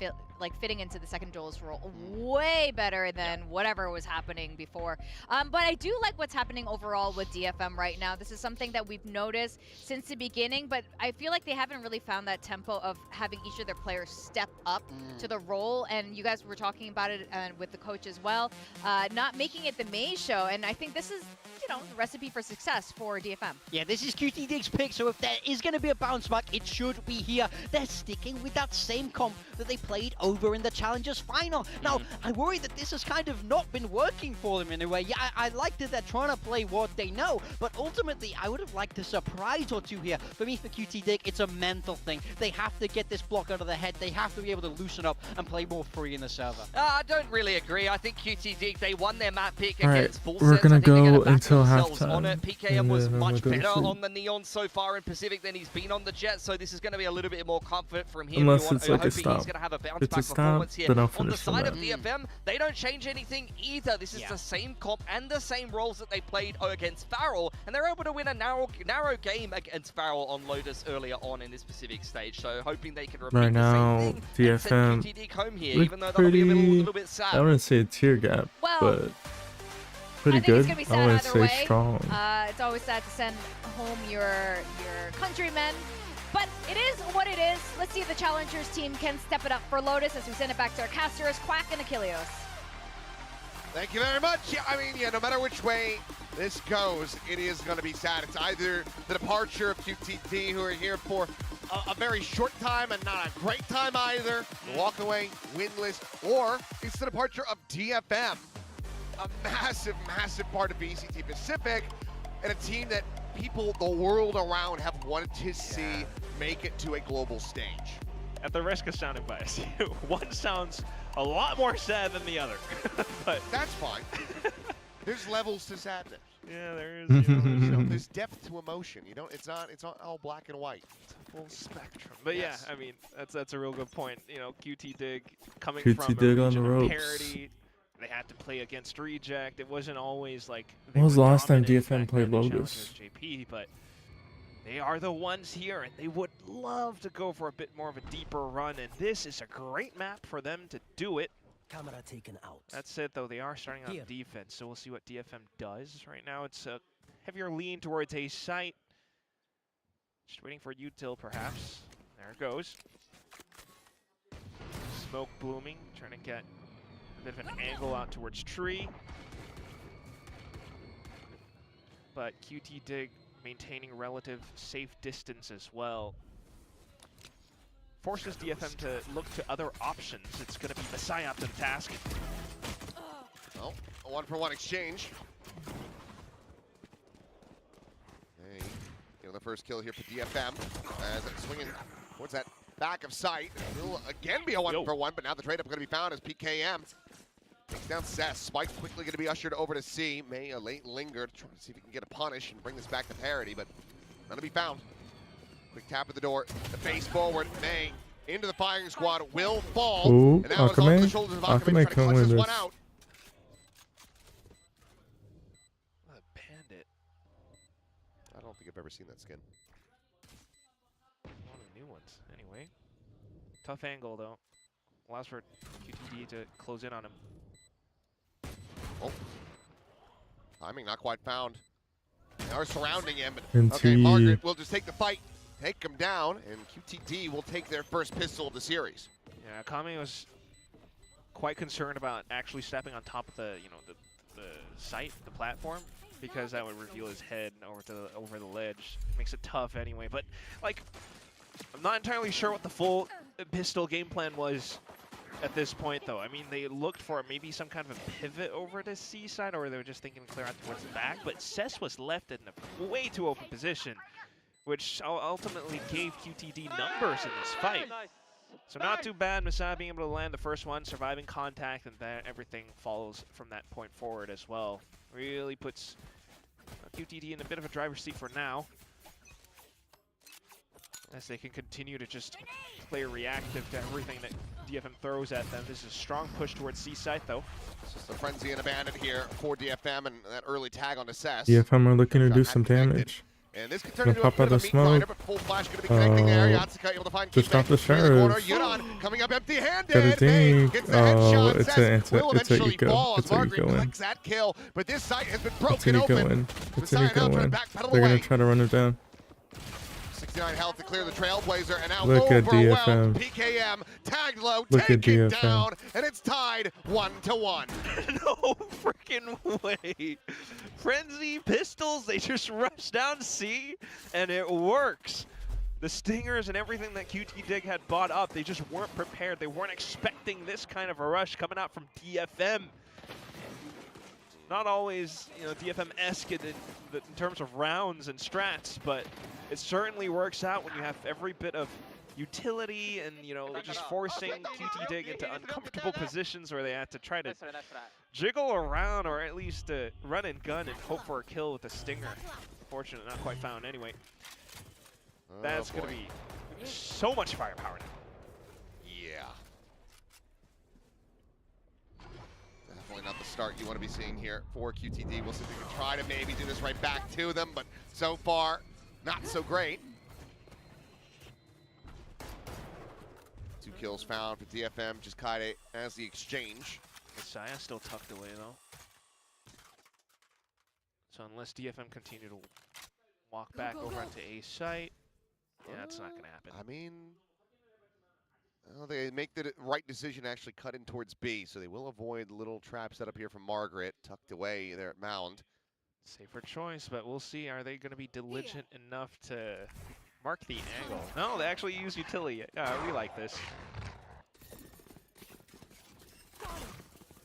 fitting into the second duelist role way better than whatever was happening before. But I do like what's happening overall with DFM right now. This is something that we've noticed since the beginning, but I feel like they haven't really found that tempo of having each of their players step up to the role. And you guys were talking about it with the coach as well, not making it the MEIY show. And I think this is, you know, the recipe for success for DFM. Yeah, this is QT Dig's pick, so if there is going to be a bounce back, it should be here. They're sticking with that same comp that they played over in the Challengers final. Now, I worry that this has kind of not been working for them in a way. Yeah, I like that they're trying to play what they know, but ultimately, I would have liked a surprise or two here. For me, for QT Dig, it's a mental thing. They have to get this block out of their head. They have to be able to loosen up and play more free in the server. I don't really agree. I think QT Dig, they won their map pick All against right, Full we're Sets. gonna I think they're go gonna back until themselves on halftime, it. PKM was and then much we'll go to better sleep. on the Neon so far in Pacific than he's been on the Jet, so this is going to be a little bit more comfort from him. Unless it's like a hoping stop. he's going to have a bounce If back it's a performance stop, here. then I'll On the finish the side of map. DFM, they don't change anything either. This is the same comp and the same roles that they played against Farrell, and they're able to win a narrow game against Farrell on Lotus earlier on in this Pacific stage, so hoping they can repeat Right now, the same thing and send DFM QTD home here, look even though that'll be a little bit sad. I wouldn't say a tear gap, Well, but pretty I think good. it's gonna be sad I wouldn't either say way. strong. It's always sad to send home your countrymen, but it is what it is. Let's see if the Challengers team can step it up for Lotus as we send it back to our casters, Quack and Achilleos. Thank you very much. Yeah, I mean, no matter which way this goes, it is going to be sad. It's either the departure of QTD, who are here for a very short time and not a great time either, walk away winless, or it's the departure of DFM, a massive, massive part of VCT Pacific, and a team that people the world around have wanted to see make it to a global stage. At the risk of sounding biased, one sounds a lot more sad than the other, but that's fine. There's levels to sadness. Yeah, there is. There's depth to emotion. You don't. It's not all black and white. It's a full spectrum. But yeah, I mean, that's a real good point. You know, QT Dig coming QT from Dig a on the region of ropes. parity. They had to play against Reject. It wasn't always like. When was the last time dominant DFM back played then in Lotus? Challengers JP, but they are the ones here, and they would love to go for a bit more of a deeper run. And this is a great map for them to do it. Camera taken out. That's it, though. They are starting on defense, so we'll see what DFM does. Right now, it's a heavier lean towards a site. Just waiting for util, perhaps. There it goes. Smoke blooming, trying to get a bit of an angle out towards tree. But QT Dig maintaining relative safe distance as well. Forces DFM to look to other options. It's going to be Messiah up to the task. Well, a 1-for-1 exchange. Hey, the first kill here for DFM as it's swinging towards that back of sight. It'll again be a 1-for-1, but now the trade-up going to be found as PKM takes down Cess. Spike quickly going to be ushered over to C. MEIY, a late linger, trying to see if he can get a punish and bring this back to parity, but none to be found. Quick tap at the door, the face forward, MEIY into the firing squad, will fall. Ooh, and now it's off the shoulders of Akame, trying to clutch this one out. Bandit. I don't think I've ever seen that skin. One of the new ones, anyway. Tough angle, though. Allows for QTD to close in on him. Oh. Timing not quite found. They are surrounding him. But And okay, T. Margaret will just take the fight, take him down, and QTD will take their first pistol of the series. Yeah, Kame was quite concerned about actually stepping on top of the, the site, the platform, because that would reveal his head over the ledge. Makes it tough anyway. But like, I'm not entirely sure what the full pistol game plan was at this point, though. I mean, they looked for maybe some kind of a pivot over to C side, or they were just thinking clear out towards the back. But Cess was left in a way too open position, which ultimately gave QTD numbers in this fight. So not too bad. MEIY being able to land the first one, surviving contact, and then everything follows from that point forward as well. Really puts QTD in a bit of a driver's seat for now, as they can continue to just play reactive to everything that DFM throws at them. This is a strong push towards C side, though. It's just a frenzy and abandon here for DFM, and that early tag on Cess. DFM are looking to do some damage. And this could turn Gonna into a pop bit out of the a meat grinder, smoke. but full flash going to be connecting there. Yatsuka able to find Just Keepe off the in the corner. sheriff. Yuran coming up empty-handed. Got a dink. Gets the headshot. It's Cess will a eventually eco. fall as It's a Margaret eco win. collects that kill, but this site has been It's broken an eco open. win. It's an MEIY now eco trying to win. backpedal They're gonna away. try to run it down. 69 health to clear the Trailblazer, and now Look at overwhelmed. DFM. PKM tagged low, Look at taken DFM. down, and it's tied 1-1. No freaking way. Frenzy pistols, they just rush down C, and it works. The stingers and everything that QT Dig had bought up, they just weren't prepared. They weren't expecting this kind of a rush coming out from DFM. Not always, DFM-esque in terms of rounds and strats, but it certainly works out when you have every bit of utility and, just forcing QT Dig into uncomfortable positions where they had to try to jiggle around, or at least run and gun and hope for a kill with a stinger. Fortunate, not quite found anyway. That's going to be so much firepower now. Yeah. Definitely not the start you want to be seeing here for QTD. We'll see if we can try to maybe do this right back to them, but so far, not so great. 2 kills found for DFM. Just Kaide as the exchange. Messiah still tucked away, though. So unless DFM continue to walk back over onto A site, yeah, it's not going to happen. I mean, well, they make the right decision, actually cut in towards B, so they will avoid the little trap set up here from Margaret, tucked away there at Mound. Safer choice, but we'll see. Are they going to be diligent enough to mark the angle? No, they actually use utility. We like this.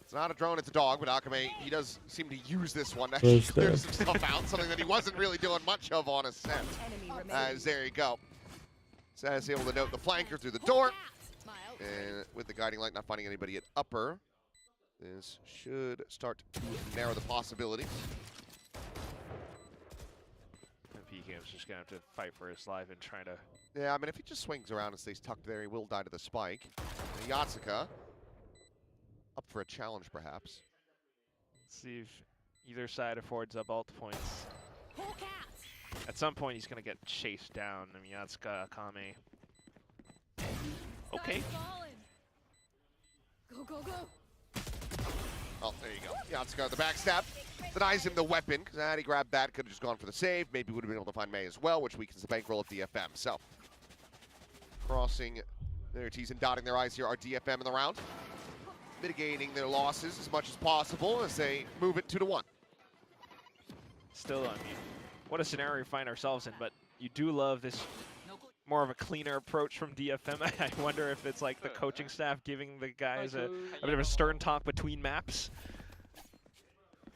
It's not a drone, it's a dog, but Akame, he does seem to use this one to actually clear some stuff out, something that he wasn't really doing much of on Ascent. As there you go. Saz able to note the flanker through the door. And with the guiding light not finding anybody at upper, this should start to narrow the possibilities. PKM's just going to have to fight for his life and try to... Yeah, I mean, if he just swings around and stays tucked there, he will die to the spike. And Yatsuka, up for a challenge, perhaps. Let's see if either side affords up ult points. At some point, he's going to get chased down. I mean, Yatsuka, Akame. Okay. Go, go, go. Oh, there you go. Yatsuka, the backstab. Denies him the weapon, because had he grabbed that, could have just gone for the save. Maybe would have been able to find MEIY as well, which weakens the bankroll of DFM. So, crossing their T's and dotting their I's here are DFM in the round. Mitigating their losses as much as possible as they move it 2-1. Still, I mean, what a scenario we find ourselves in, but you do love this more of a cleaner approach from DFM. I wonder if it's like the coaching staff giving the guys a bit of a stern talk between maps.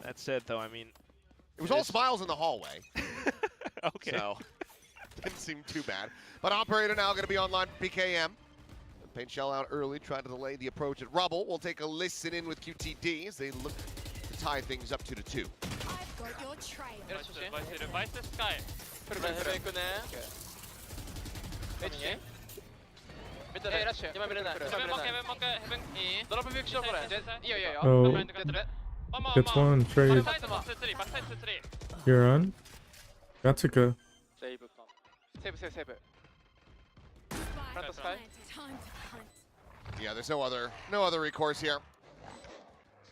That said, though, I mean... It was all smiles in the hallway. Okay. So, didn't seem too bad. But Operator now going to be online for PKM. Paint shell out early, trying to delay the approach at Rubble. We'll take a listen in with QTD as they look to tie things up 2-2. I've got your trail. Sky. Oh, gets one, trade. You're on. That's a go. セーブか。セーブセーブセーブ。 Spike Front of sky. planted. Time to hunt. Yeah, there's no other recourse here.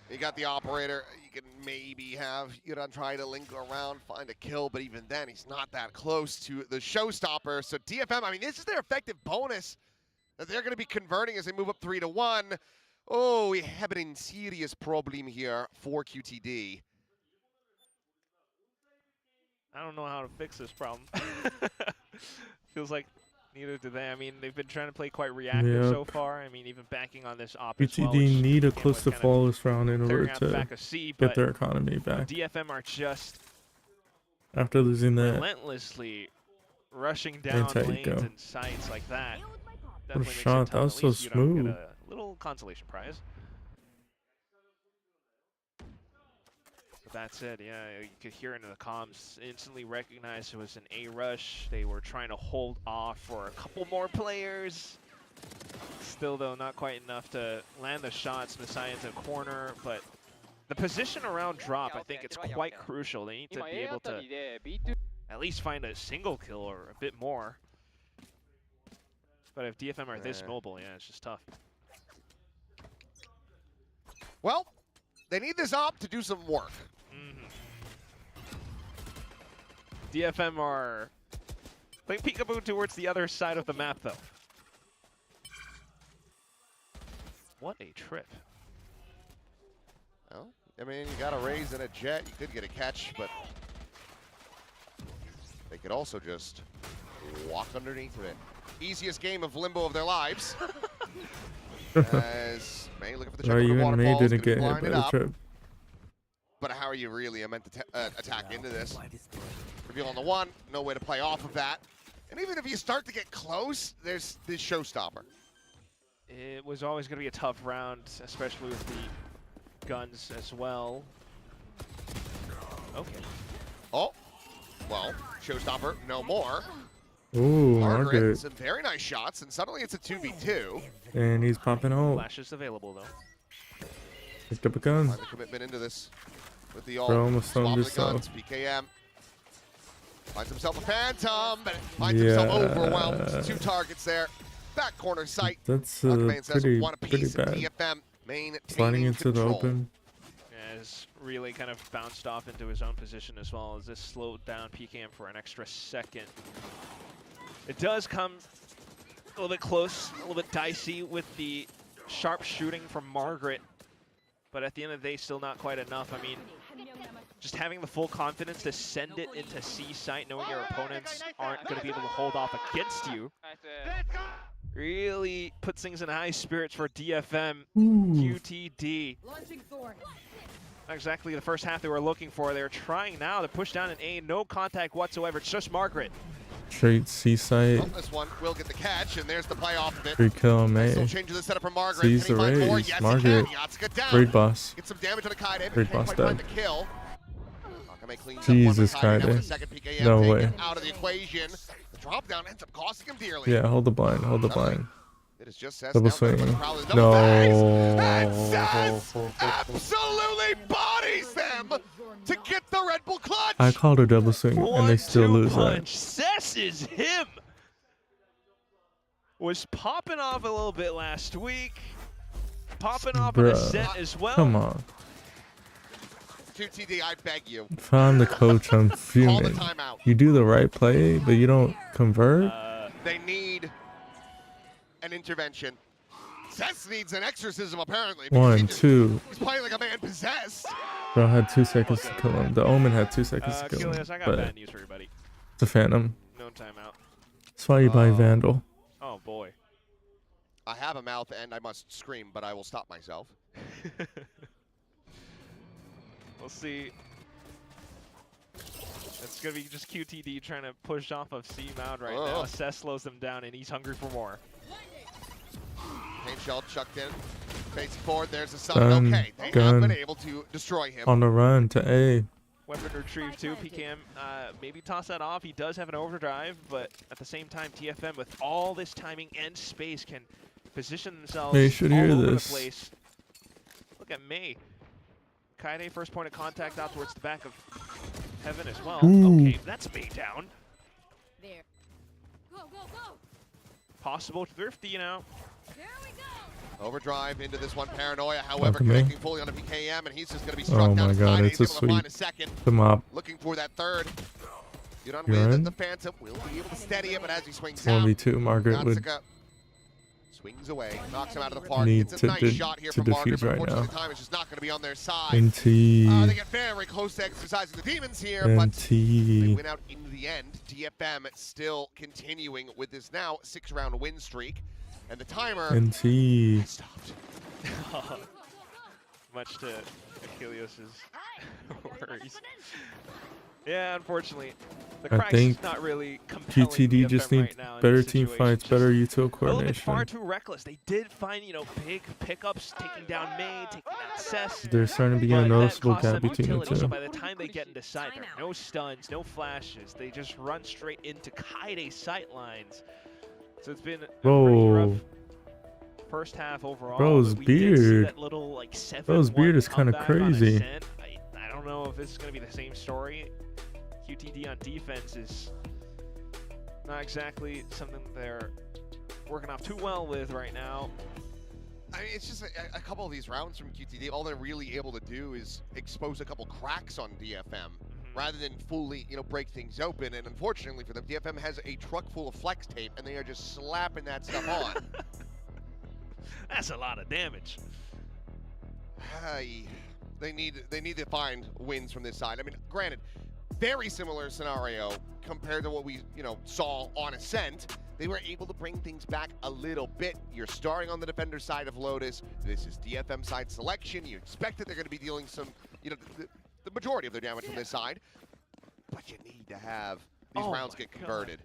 You got the operator. You can maybe have Yuran try to linger around, find a kill, but even then, he's not that close to the showstopper. So DFM, I mean, this is their effective bonus that they're going to be converting as they move up 3-1. Oh, we have a serious problem here for QTD. I don't know how to fix this problem. Feels like neither do they. I mean, they've been trying to play quite reactive so far. I mean, even banking on this op as well. QTD need a which, close to was kind of flawless round in order clearing out the to back of C, get but their economy back. DFM are just After losing that, relentlessly rushing down lanes go. and sites like that. What a Definitely makes it shot. tough. That was At so least, you know, smooth. get a little consolation prize. But that's it, yeah. You could hear into the comms, instantly recognized it was an A rush. They were trying to hold off for a couple more players. Still, though, not quite enough to land the shots. Messiah into a corner, but the position around drop, I think it's quite crucial. They need to be able to at least find a single kill or a bit more. But if DFM are this mobile, yeah, it's just tough. Well, they need this op to do some work. DFM are playing peekaboo towards the other side of the map, though. What a trip. Well, I mean, you got a raise and a jet. You could get a catch, but they could also just walk underneath of it. Easiest game of limbo of their lives. As MEIY looking for the trip. Even MEIY didn't get hit by the trip. But how are you really meant to attack into this? Reveal on the one, no way to play off of that. And even if you start to get close, there's this showstopper. It was always going to be a tough round, especially with the guns as well. Okay. Oh, well, showstopper, no more. Ooh, Margaret, Margaret. some very nice shots, and suddenly it's a 2v2. And he's popping out. Flashes available, though. Picked up a gun. Find the commitment into this with the all Bro almost swap owned of the guns. himself. PKM finds himself a phantom, but finds himself overwhelmed. 2 targets there. Back corner sight. That's Huckman says pretty one apiece. bad. DFM maintaining Sliding into the control. open. Yeah, has really kind of bounced off into his own position as well as this slowed down PKM for an extra second. It does come a little bit close, a little bit dicey with the sharp shooting from Margaret, but at the end of the day, still not quite enough. I mean, just having the full confidence to send it into C site, knowing your opponents aren't going to be able to hold off against you, really puts things in high spirits for DFM. QTD. Not exactly the first half they were looking for. They're trying now to push down an A, no contact whatsoever. It's just Margaret. Straight C site. Well, this one will get the catch, and there's the play off of it. Free kill, Still MEIY. changes the setup for Margaret. Sees Can he the find more? raise. Yes, Margaret. he can. Yatsuka down. Great boss. Get some damage on the Kaide, but Great can't boss quite find dead. the kill. Akame cleans Jesus, up one with Kaide. Now with Kaide. a second PKM No taken way. out of the equation. The drop down ends up costing him dearly. Yeah, hold the blind. Hold the blind. It is just Sess Double now going for the swing. Prowlers. Double bags. And No. Sess absolutely bodies them to get the Red Bull clutch. I called a double swing and they still 1-2 lose punch. Sess is him. Was popping off a little bit last week. Popping off in a Bruh. set as well. Come on. QTD, I beg you. If I'm the coach, I'm Call the fuming. timeout. You do the right play, but you don't convert? They need an intervention. Sess needs an exorcism, apparently. because he 1, just- 2. He's playing like a man possessed. Bro had 2 seconds to kill him. The Omen had 2 seconds to kill him. Achilles, I got But bad news for you, buddy. it's a Phantom. No timeout. That's why you buy Vandal. Oh, boy. I have a mouth and I must scream, but I will stop myself. We'll see. It's going to be just QTD trying to push off of C Mound right now. Sess slows them down, and he's hungry for more. Pain shell chucked in. Facing forward, there's a Gun, summon. Okay, they have gun. been able to destroy him. On the run to A. Weapon retrieve too. PKM maybe toss that off. He does have an overdrive, but at the same time, TFM with all this timing and space can position themselves They should all hear over this. the place. Look at MEIY. Kaide first point of contact out towards the back of Heaven as well. Ooh. Okay, that's made down. There. Go, go, go. Possible thrifty, you know. There we go. Overdrive into this one. Paranoia, however, to me. connecting fully on a PKM, and he's just going to be struck Oh down. my to god, Kaide. it's a He's able to find sweep. a second. The mop. Looking for that third. Yuran Yuran? with the Phantom will be able to steady it, but as he swings out, 1v2, Margaret would Natsuka swings away, knocks him out of the park. need It's a to nice shot here to from Margaret, defuse but right unfortunately now. the time is just not going to be on their side. NT. They get very close to exercising the demons here, but they NT. win out in the end. DFM still continuing with this now 6-round win streak, and the timer NT. has stopped. Much to Achilleos' worries. Yeah, unfortunately, the I Cracks think is not really compelling QTD DFM just right needs now in better this team situation. fights, Just better util a little bit far coordination. too reckless. They did find, you know, big pickups, taking down MEIY, taking down Cess. There's starting to be But a that noticeable costs gap them between the utility, so two. by the time they get into sight, there are no stuns, no flashes. They just run straight into Kaide's sight lines. So it's been a pretty rough Whoa. first half overall. Bro's but we did see beard. that little, like, 7-1 Bro's beard is kinda comeback on crazy. Ascent. I don't know if this is going to be the same story. QTD on defense is not exactly something they're working off too well with right now. I mean, it's just a couple of these rounds from QTD, all they're really able to do is expose a couple cracks on DFM rather than fully, you know, break things open. And unfortunately for them, DFM has a truck full of flex tape, and they are just slapping that stuff on. That's a lot of damage. They need to find wins from this side. I mean, granted, very similar scenario compared to what we, you know, saw on Ascent. They were able to bring things back a little bit. You're starting on the defender side of Lotus. This is DFM side selection. You expect that they're going to be dealing some, you know, the majority of their damage from this side. But you need to have these rounds get converted.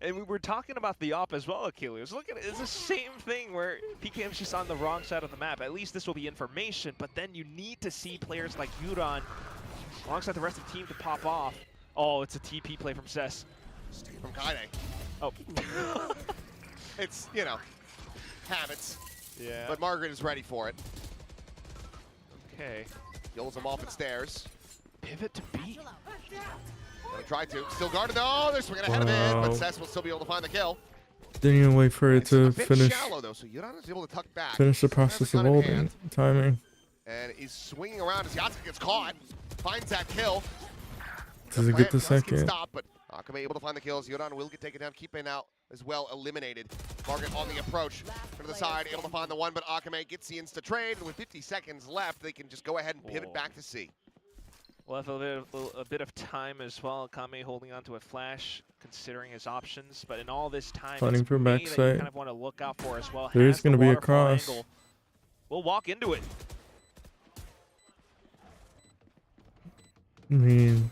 And we were talking about the op as well, Achilles. Look at it, it's the same thing where PKM's just on the wrong side of the map. At least this will be information, but then you need to see players like Yuran alongside the rest of the team to pop off. Oh, it's a TP play from Cess. From Kaide. Oh. It's, you know, habits. Yeah. But Margaret is ready for it. Okay. Kills him off at stairs. Pivot to B. Gonna try to. Still guarded though. They're swinging ahead of it, but Cess will still be able to find the kill. Didn't even wait for it It's to a bit finish. shallow though, so Yuran is able to tuck back. Finish the Has process a of gun in holding. hand, Timing. and he's swinging around as Yatsuka gets caught. Finds that kill. Does it get the Does get second? stopped, but Akame able to find the kills. Yuran will get taken down. Keeping out as well eliminated. Margaret on the approach to the side, able to find the one, but Akame gets the insta trade. And with 50 seconds left, they can just go ahead and pivot back to C. Left a bit of time as well. Akame holding on to a flash, considering his options. But in all this time, Planning it's for MEIY that you backside. kind of want to look out for as well. There is Has the gonna be a waterfall cross. angle. We'll walk into it. I mean,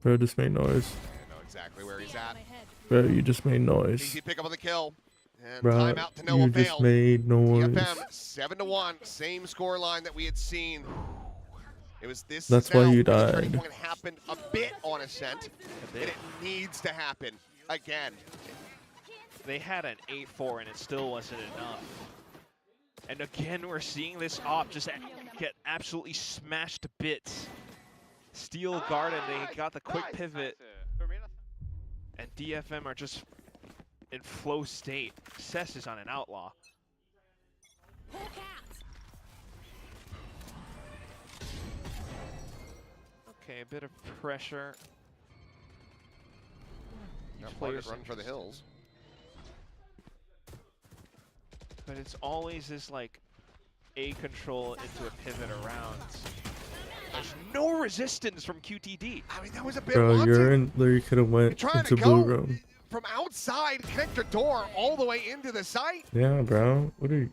bro just made noise. I know exactly where he's at. Bro, you just made noise. Easy pick up on the kill. And Bro, timeout to no you just avail. made noise. DFM 7-1, same score line that we had seen. It was this. That's is now why you this turning died. point happened a bit on Ascent, and it needs to happen again. They had an 8-4 and it still wasn't enough. And again, we're seeing this op just get absolutely smashed to bits. Steel Garden, they got the quick pivot. And DFM are just in flow state. Cess is on an outlaw. Okay, a bit of pressure. Now Each Margaret player's run for the hills. But it's always this like A control into a pivot around. There's no resistance from QTD. I mean, that was a bit Bro, wanted. you're in. Literally could have You're went trying into to blue go room. from outside, connect your door all the way into the site. Yeah, bro. What are you?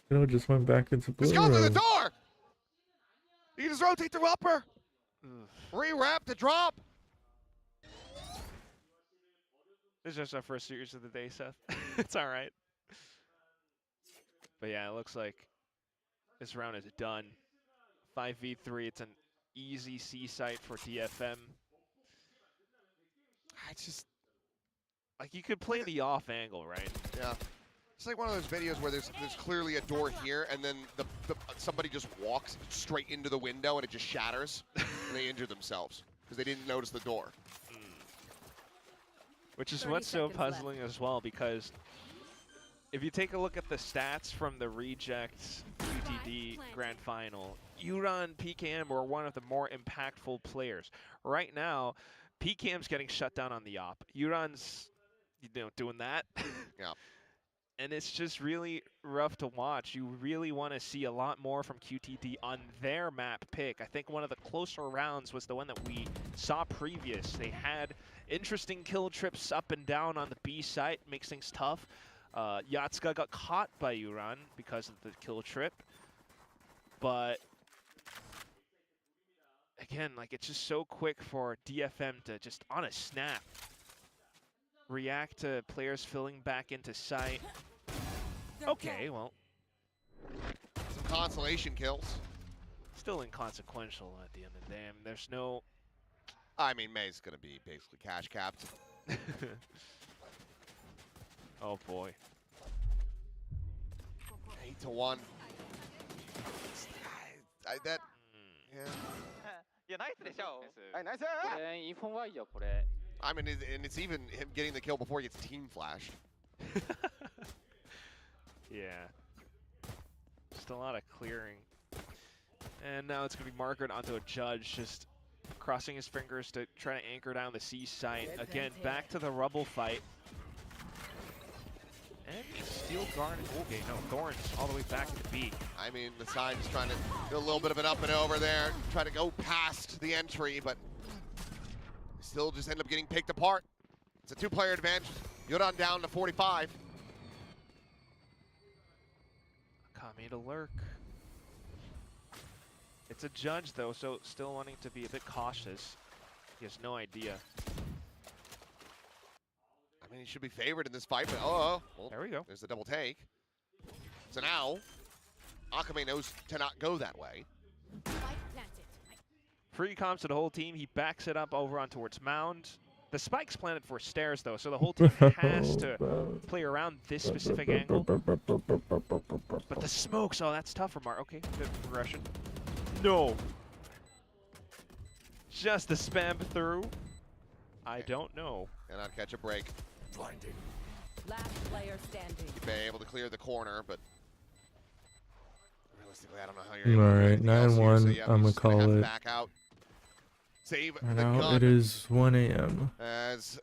You know, just went back into blue Just go through the room. door. You just rotate the upper. Rewrap the drop. This is just our first series of the day, Seth. It's all right. But yeah, it looks like this round is done. 5v3, it's an easy C site for DFM. I just, Like, you could play the off angle, right? yeah. It's like one of those videos where there's clearly a door here, and then somebody just walks straight into the window, and it just shatters, and they injure themselves because they didn't notice the door. Which is what's so puzzling as well, because if you take a look at the stats from the Rejects QTD Grand Final, Yuran, PKM were one of the more impactful players. Right now, PKM's getting shut down on the op. Yuran's, doing that. Yeah. And it's just really rough to watch. You really want to see a lot more from QTD on their map pick. I think one of the closer rounds was the one that we saw previous. They had interesting kill trips up and down on the B site, makes things tough. Yatsuka got caught by Yuran because of the kill trip. But again, like, it's just so quick for DFM to just on a snap react to players filling back into sight. Okay, well, some consolation kills. Still inconsequential at the end of the day. I mean, there's no. I mean, MEIY's gonna be basically cash capped. Oh boy. 8-1. That. Yeah. いやナイスでしょ。はい、ナイス。これインフォンワイよこれ。I mean, and it's even him getting the kill before he gets team flashed. Yeah. Just a lot of clearing. And now it's going to be Margaret onto a Judge, just crossing his fingers to try to anchor down the C site. Again, back to the rubble fight. And Steel Guard. Okay, no, Thorns all the way back to the B. I mean, the side is trying to do a little bit of an up and over there, try to go past the entry, but still just end up getting picked apart. It's a two-player advantage. Yuran down to 45. Kami to lurk. It's a Judge, though, so still wanting to be a bit cautious. He has no idea. I mean, he should be favored in this fight, but well, there we go. There's the double take. So now, Akame knows to not go that way. Free comms to the whole team. He backs it up over on towards Mound. The spike's planted for stairs, though, so the whole team has to play around this specific angle. But the smokes, oh, that's tough for Mark. Okay, good progression. No. Just the spam through. I don't know. Cannot catch a break. Blinding. Last player standing. You've been able to clear the corner, but realistically, I don't know how you're able All to do right, anything else here, 9-1. so yeah, I'm he's gonna gonna have call to it. back out. Save Right the now gun. it is 1 a.m. As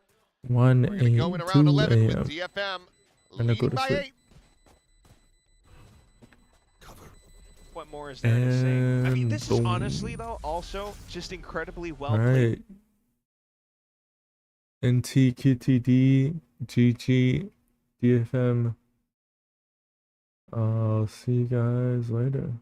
1 we're gonna go in around 2 11 with a.m. DFM I'm gonna go leading to by sleep. 8. What more is there to say? I mean, this is boom. honestly, though, also just incredibly well All played. right. NT, QTD, GG, DFM. I'll see you guys later.